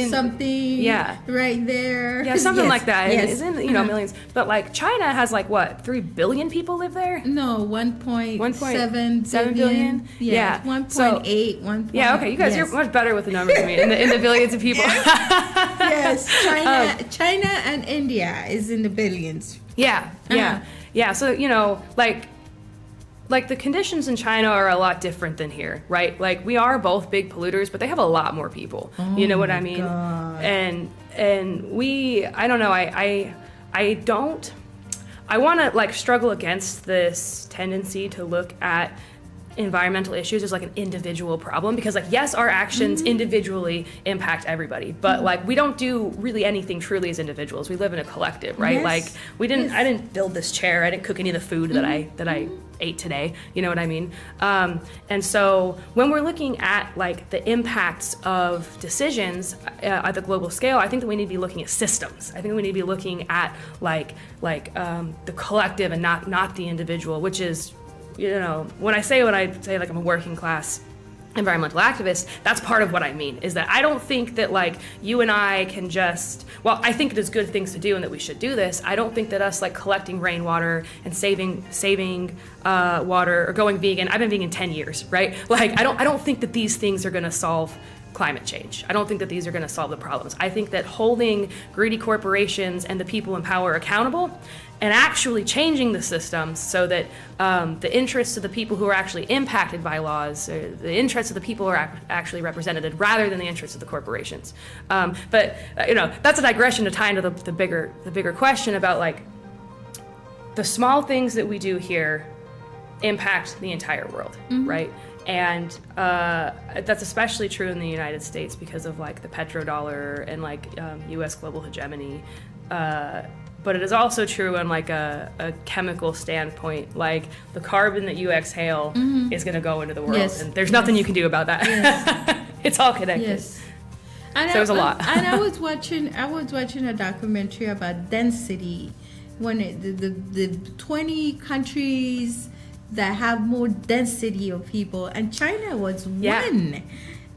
something, yeah, right there. Yeah, something yes, like that. Yes. It's in millions. But China has 3 billion people live there? No, 1.7 billion. Yeah, 1.8. 1. Yeah, okay, you guys, you're much better with the numbers than me. In the billions of people. Yes, China and India is in the billions. Yeah. So the conditions in China are a lot different than here, right? We are both big polluters, but they have a lot more people. You know what I mean? God. And we, I don't know, I want to struggle against this tendency to look at environmental issues as an individual problem, because yes, our actions individually impact everybody, but we don't do really anything truly as individuals. We live in a collective, right? Yes. I didn't build this chair, I didn't cook any of the food that I ate today, you know what I mean? And so when we're looking at the impacts of decisions at the global scale, I think that we need to be looking at systems. I think we need to be looking at the collective and not the individual, which is, when I say I'm a working class environmental activist, that's part of what I mean, is that I don't think that you and I can just, well, I think it is good things to do and that we should do this. I don't think that us collecting rainwater and saving water or going vegan, I've been vegan 10 years, right? I don't think that these things are going to solve climate change. I don't think that these are going to solve the problems. I think that holding greedy corporations and the people in power accountable and actually changing the system so that the interests of the people who are actually impacted by laws, or the interests of the people who are actually represented, rather than the interests of the corporations. But that's a digression to tie into the bigger question about like the small things that we do here impact the entire world, right? And that's especially true in the United States because of like the petrodollar and like U.S. global hegemony. But it is also true on like a chemical standpoint, like the carbon that you exhale is going to go into the world, Yes. and there's nothing you can do about that. Yes. It's all connected. Yes. And So it was a lot. And I was watching a documentary about density, when the 20 countries that have more density of people, and China was one,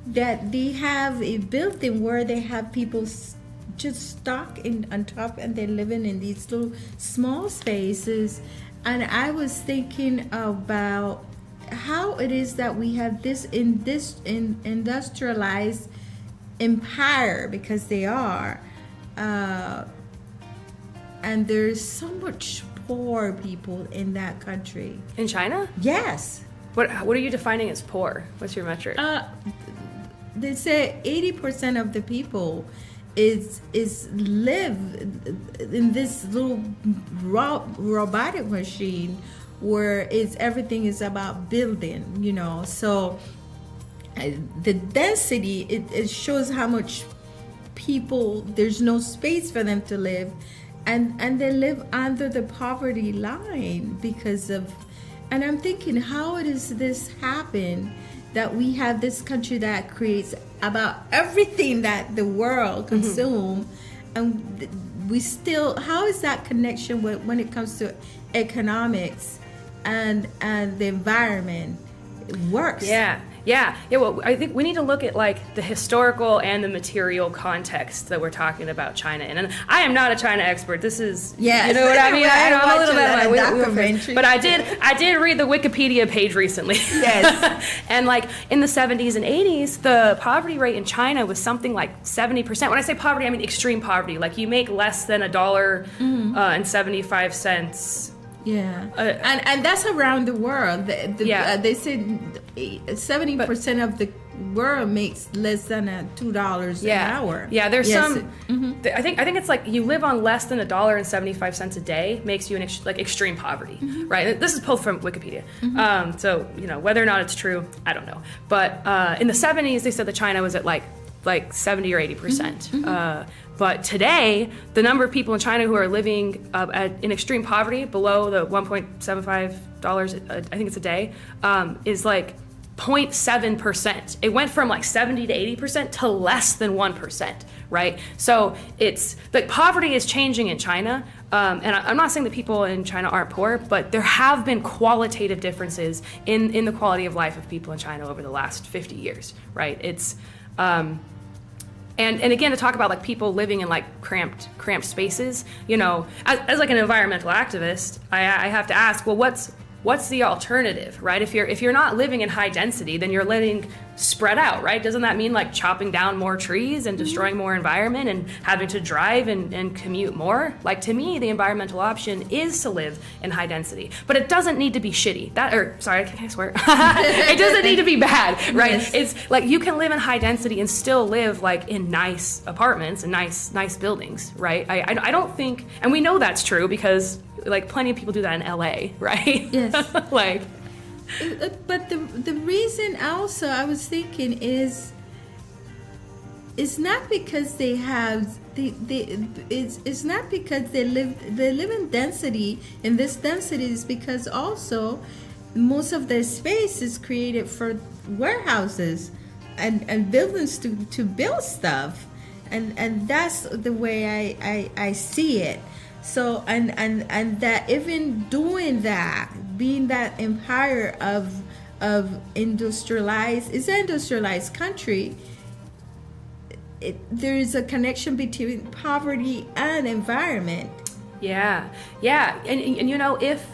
that they have a building where they have people just stuck on top, and they're living in these little small spaces. And I was thinking about how it is that we have this industrialized empire, because they are, and there's so much poor people in that country. In China? Yes. What are you defining as poor? What's your metric? They say 80% of the people is live in this little robotic machine where everything is about building, so the density, it shows how much people, there's no space for them to live, and they live under the poverty line because of, and I'm thinking, how does this happen that we have this country that creates about everything that the world consume, and we still, how is that connection when it comes to economics and the environment? It works. Yeah. Well, I think we need to look at like the historical and the material context that we're talking about China in. And I am not a China expert. This is, yes. You know what I mean? I'm a little documentary. But I did read the Wikipedia page recently. Yes. And like in the 70s and 80s, the poverty rate in China was something like 70%. When I say poverty, I mean extreme poverty. Like you make less than $1.75. Yeah, and that's around the world. They said 70% of the world makes less than $2 an hour. Yeah, there's some. I think it's like you live on less than $1.75 a day makes you in like extreme poverty, right? This is pulled from Wikipedia. So whether or not it's true, I don't know. But in the 70s, they said that China was at like 70 or 80%. But today, the number of people in China who are living in extreme poverty, below the $1.75, I think it's a day, is like 0.7%. It went from like 70 to 80% to less than 1%, right? So it's like poverty is changing in China. And I'm not saying that people in China aren't poor, but there have been qualitative differences in the quality of life of people in China over the last 50 years, right? It's and again, to talk about like people living in like cramped spaces, as like an environmental activist, I have to ask, well, what's the alternative, right? If you're not living in high density, then you're living spread out, right? Doesn't that mean like chopping down more trees and destroying more environment and having to drive and commute more? Like, to me, the environmental option is to live in high density, but it doesn't need to be shitty. Can I swear? It doesn't need to be bad, right? Yes. It's like you can live in high density and still live like in nice apartments and nice buildings, right? I don't think, and we know that's true because like plenty of people do that in LA, right? Yes. Like, but the reason also I was thinking is, it's not because they have it's not because they live in density, and this density is because also most of their space is created for warehouses and buildings to build stuff, and that's the way I see it. So and that even doing that, being that empire of industrialized, it's an industrialized country, there is a connection between poverty and environment. Yeah, and if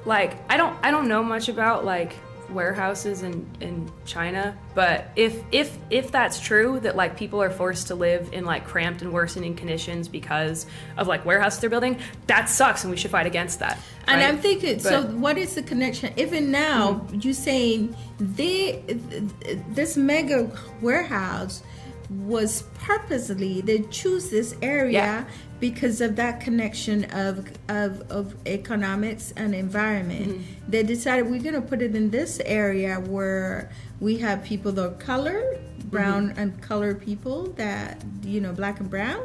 like I don't know much about like warehouses in China, but if that's true, that like people are forced to live in like cramped and worsening conditions because of like warehouses they're building, that sucks, and we should fight against that. And right? I'm thinking, so what is the connection? Even now, you saying this mega warehouse was purposely, they choose this area because of that connection of economics and environment. They decided we're going to put it in this area where we have people that are colored, brown and colored people, that, you know, black and brown.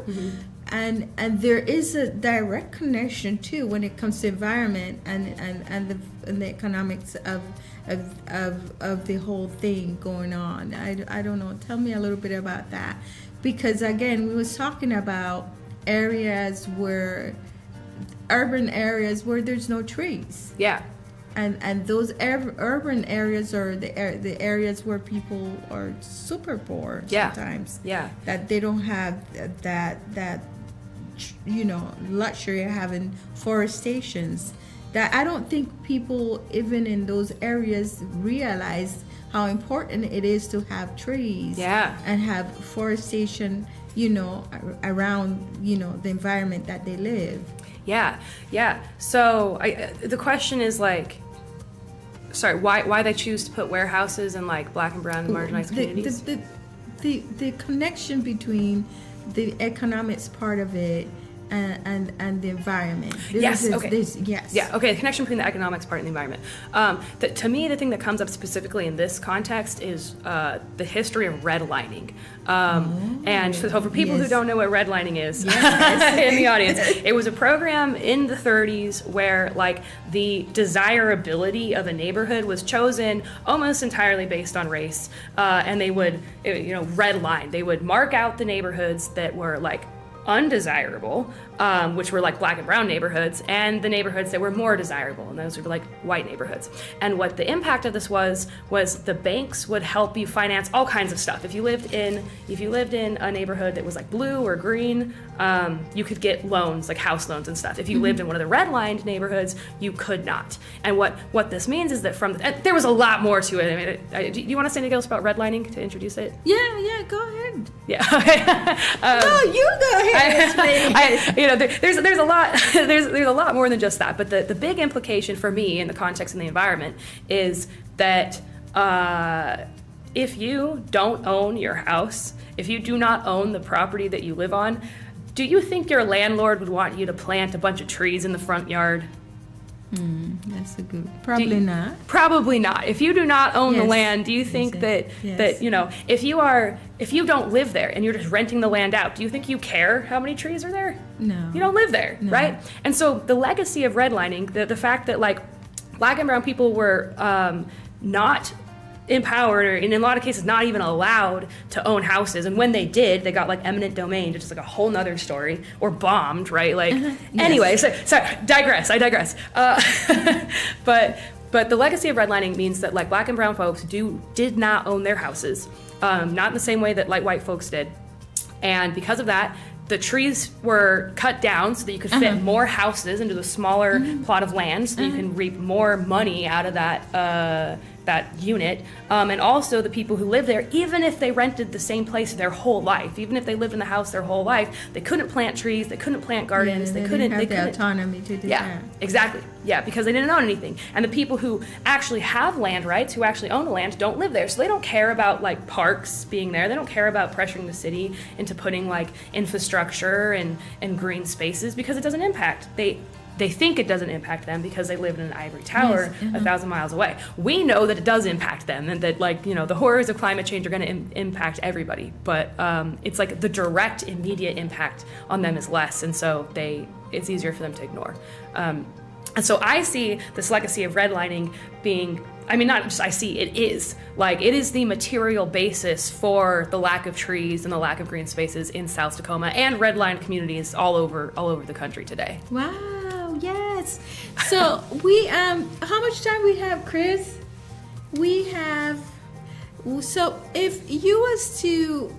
And there is a direct connection too when it comes to environment and the economics of the whole thing going on. I don't know. Tell me a little bit about that, because again, we was talking about areas where urban areas where there's no trees. Yeah. And those urban areas are the areas where people are super poor sometimes. Yeah. That they don't have that you know, luxury of having forestations. That I don't think people even in those areas realize how important it is to have trees and have forestation, you know, around, you know, the environment that they live. Yeah. So the question is like, sorry, why they choose to put warehouses in like black and brown and marginalized communities? The connection between the economics part of it and the environment. Okay, the connection between the economics part and the environment. To me, the thing that comes up specifically in this context is the history of redlining. And so for people who don't know what redlining is in the audience, it was a program in the 30s where like the desirability of a neighborhood was chosen almost entirely based on race, and they would, you know, redline. They would mark out the neighborhoods that were like undesirable, which were like black and brown neighborhoods, and the neighborhoods that were more desirable, and those were like white neighborhoods. And what the impact of this was the banks would help you finance all kinds of stuff. If you lived in a neighborhood that was like blue or green, you could get loans, like house loans and stuff. If you lived in one of the redlined neighborhoods, you could not. And what this means is that there was a lot more to it. I mean, do you want to say anything else about redlining to introduce it? Yeah, go ahead. Yeah. No, you go ahead. You know, there's a lot there's a lot more than just that. But the big implication for me in the context and the environment is that if you don't own your house, if you do not own the property that you live on, do you think your landlord would want you to plant a bunch of trees in the front yard? That's a good. Probably not. Probably not. If you do not own the land, do you think that you know, if you don't live there and you're just renting the land out, do you think you care how many trees are there? No. You don't live there, right? And so the legacy of redlining, the fact that like black and brown people were not empowered, or in a lot of cases not even allowed to own houses, and when they did, they got like eminent domain, which is like a whole nother story, or bombed, right? Like anyway, so I digress. But the legacy of redlining means that like black and brown folks did not own their houses, not in the same way that like white folks did, and because of that, the trees were cut down so that you could fit more houses into the smaller plot of land, so that you can reap more money out of that unit, and also the people who lived there, even if they rented the same place their whole life, even if they lived in the house their whole life, they couldn't plant trees, they couldn't plant gardens, they couldn't have the autonomy to do that. Exactly. Yeah, because they didn't own anything. And the people who actually have land rights, who actually own the land, don't live there. So they don't care about like parks being there. They don't care about pressuring the city into putting like infrastructure and green spaces, because it doesn't impact. They think it doesn't impact them because they live in an ivory tower 1,000 miles away. We know that it does impact them, and that like, you know, the horrors of climate change are going to impact everybody. But it's like the direct, immediate impact on them is less, and so it's easier for them to ignore. And so I see this legacy of redlining being, I mean, not just I see, it is. Like, it is the material basis for the lack of trees and the lack of green spaces in South Tacoma and redlined communities all over the country today. Wow, yes. So we, how much time we have, Chris? We have, so if you was to,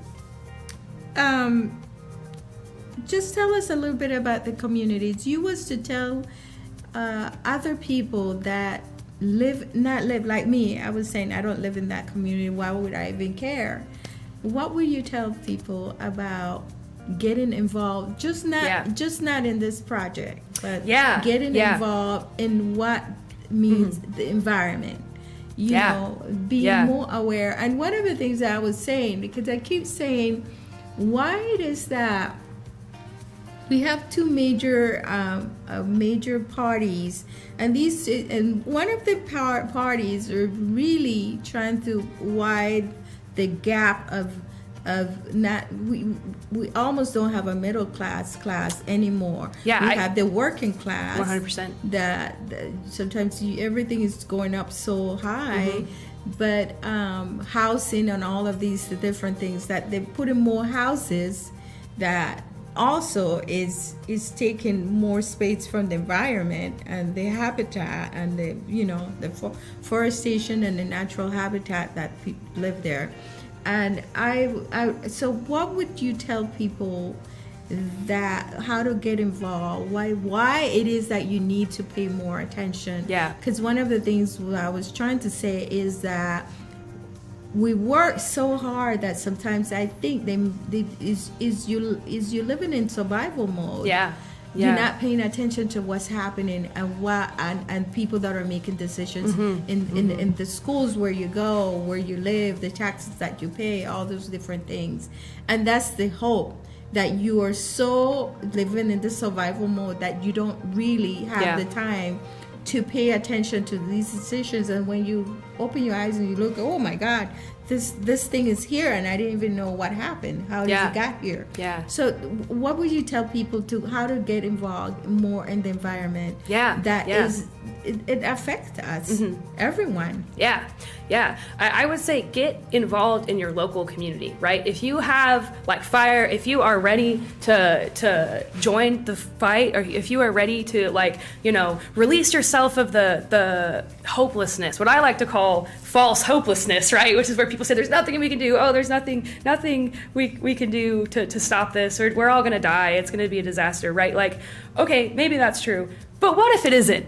just tell us a little bit about the communities. You was to tell other people that not live like me. I was saying I don't live in that community. Why would I even care? What would you tell people about getting involved? Just not in this project, but getting involved in what means the environment. You know, being more aware. And one of the things that I was saying, because I keep saying, why it is that we have two major parties, and one of the parties are really trying to widen the gap of not we almost don't have a middle class anymore. We have the working class. 100%. That sometimes everything is going up so high. But housing and all of these different things, that they put in more houses, that also is taking more space from the environment and the habitat and the forestation and the natural habitat that people live there. And so what would you tell people that how to get involved, why it is that you need to pay more attention? Because one of the things I was trying to say is that we work so hard that sometimes I think you living in survival mode. You're not paying attention to what's happening and people that are making decisions in the schools where you go, where you live, the taxes that you pay, all those different things. And that's the hope, that you are so living in the survival mode that you don't really have the time to pay attention to these decisions. And when you open your eyes and you look, oh my God, this thing is here and I didn't even know what happened. How did it got here? So what would you tell people how to get involved more in the environment? It affects us, everyone. I would say get involved in your local community, right? If you have if you are ready to join the fight, or if you are ready to release yourself of the hopelessness, what I like to call false hopelessness, right? Which is where people say there's nothing we can do. Oh, there's nothing we can do to stop this, or we're all gonna die. It's gonna be a disaster, right? Okay, maybe that's true, but what if it isn't?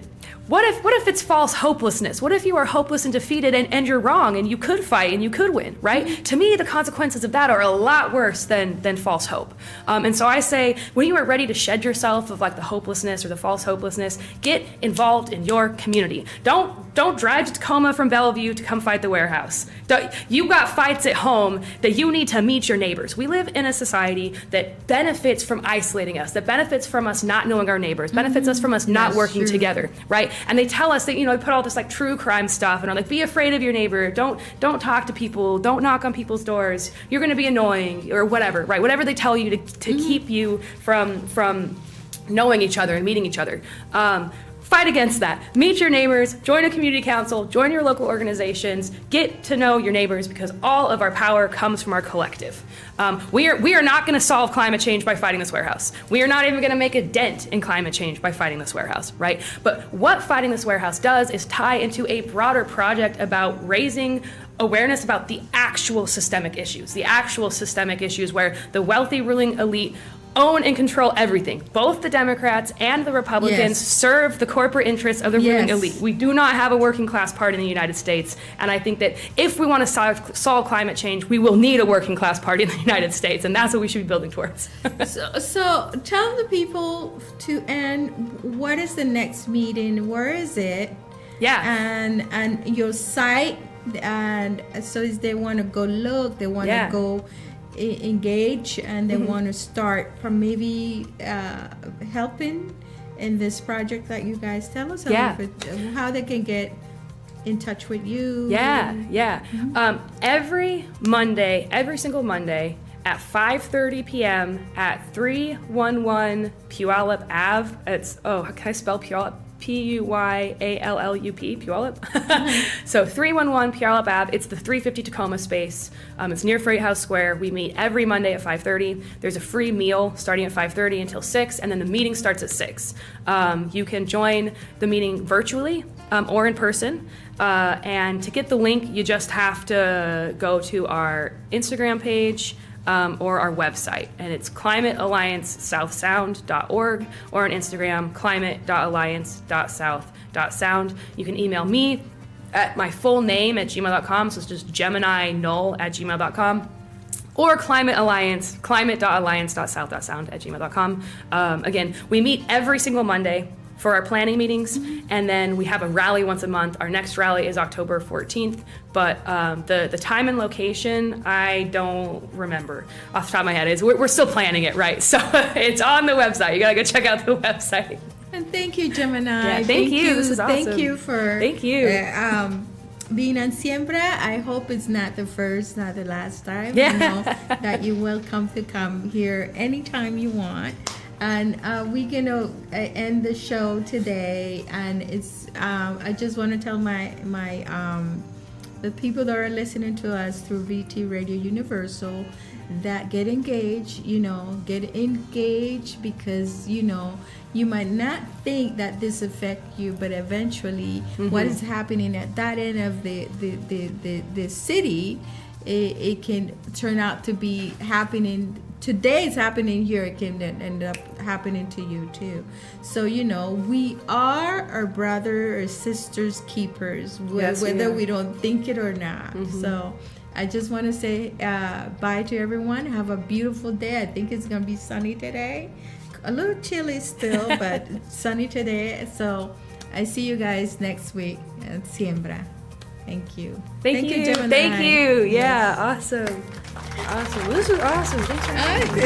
What if it's false hopelessness? What if you are hopeless and defeated and you're wrong and you could fight and you could win, right? To me, the consequences of that are a lot worse than false hope. And so I say, when you are ready to shed yourself of the hopelessness or the false hopelessness, get involved in your community. Don't drive to Tacoma from Bellevue to come fight the warehouse. You got fights at home that you need to meet your neighbors. We live in a society that benefits from isolating us, that benefits from us not knowing our neighbors, benefits us from us not working together, right? And they tell us that, they put all this true crime stuff and are be afraid of your neighbor, don't talk to people, don't knock on people's doors, you're gonna be annoying, or whatever, right? Whatever they tell you to keep you from knowing each other and meeting each other. Fight against that. Meet your neighbors, join a community council, join your local organizations, get to know your neighbors, because all of our power comes from our collective. We are not going to solve climate change by fighting this warehouse. We are not even going to make a dent in climate change by fighting this warehouse, right? But what fighting this warehouse does is tie into a broader project about raising awareness about the actual systemic issues where the wealthy ruling elite own and control everything. Both the Democrats and the Republicans serve the corporate interests of the ruling elite. We do not have a working class party in the United States, and I think that if we want to solve climate change, we will need a working class party in the United States, and that's what we should be building towards. So tell the people what is the next meeting? Where is it? And your site, and so if they want to go look, they want to go engage, and they want to start from maybe helping in this project that you guys tell us how they can get in touch with you. Every single Monday at 5:30 p.m. at 311 Puyallup Ave. Can I spell Puyallup? Puyallup, Puyallup. So 311 Puyallup Ave. It's the 350 Tacoma space. It's near Freight House Square. We meet every Monday at 5:30. There's a free meal starting at 5:30 until 6, and then the meeting starts at 6. You can join the meeting virtually or in person. And to get the link, you just have to go to our Instagram page. or our website. And it's climatealliancesouthsound.org, or on Instagram, climate.alliance.south.sound. You can email me at my full name at gmail.com, so it's just Gemini Gnull at gmail.com. Or climate.alliance.south.sound at gmail.com. Again, we meet every single Monday for our planning meetings, and then we have a rally once a month. Our next rally is October 14th, but the time and location, I don't remember off the top of my head. We're still planning it, right? So it's on the website. You gotta go check out the website. And thank you, Gemini. Yeah, thank you. This is awesome. Thank you for being on Siembra. I hope it's not the first, not the last time. Yeah. You know, that you're welcome to come here anytime you want. And we're gonna end the show today. And it's I just want to tell my the people that are listening to us through VT Radio Universal that get engaged. Get engaged, because you might not think that this affects you, but eventually what is happening at that end of the city, it can turn out to be happening. Today it's happening here, it can end up happening to you too. So we are our brother or sisters keepers, whether we don't think it or not. So I just want to say bye to everyone. Have a beautiful day. I think it's going to be sunny today. A little chilly still, but sunny today. So I see you guys next week at Siembra. Thank you. Thank you, Gemini. Thank you. Yeah, Yes. awesome. Awesome. Well, this was awesome. Thanks for having me.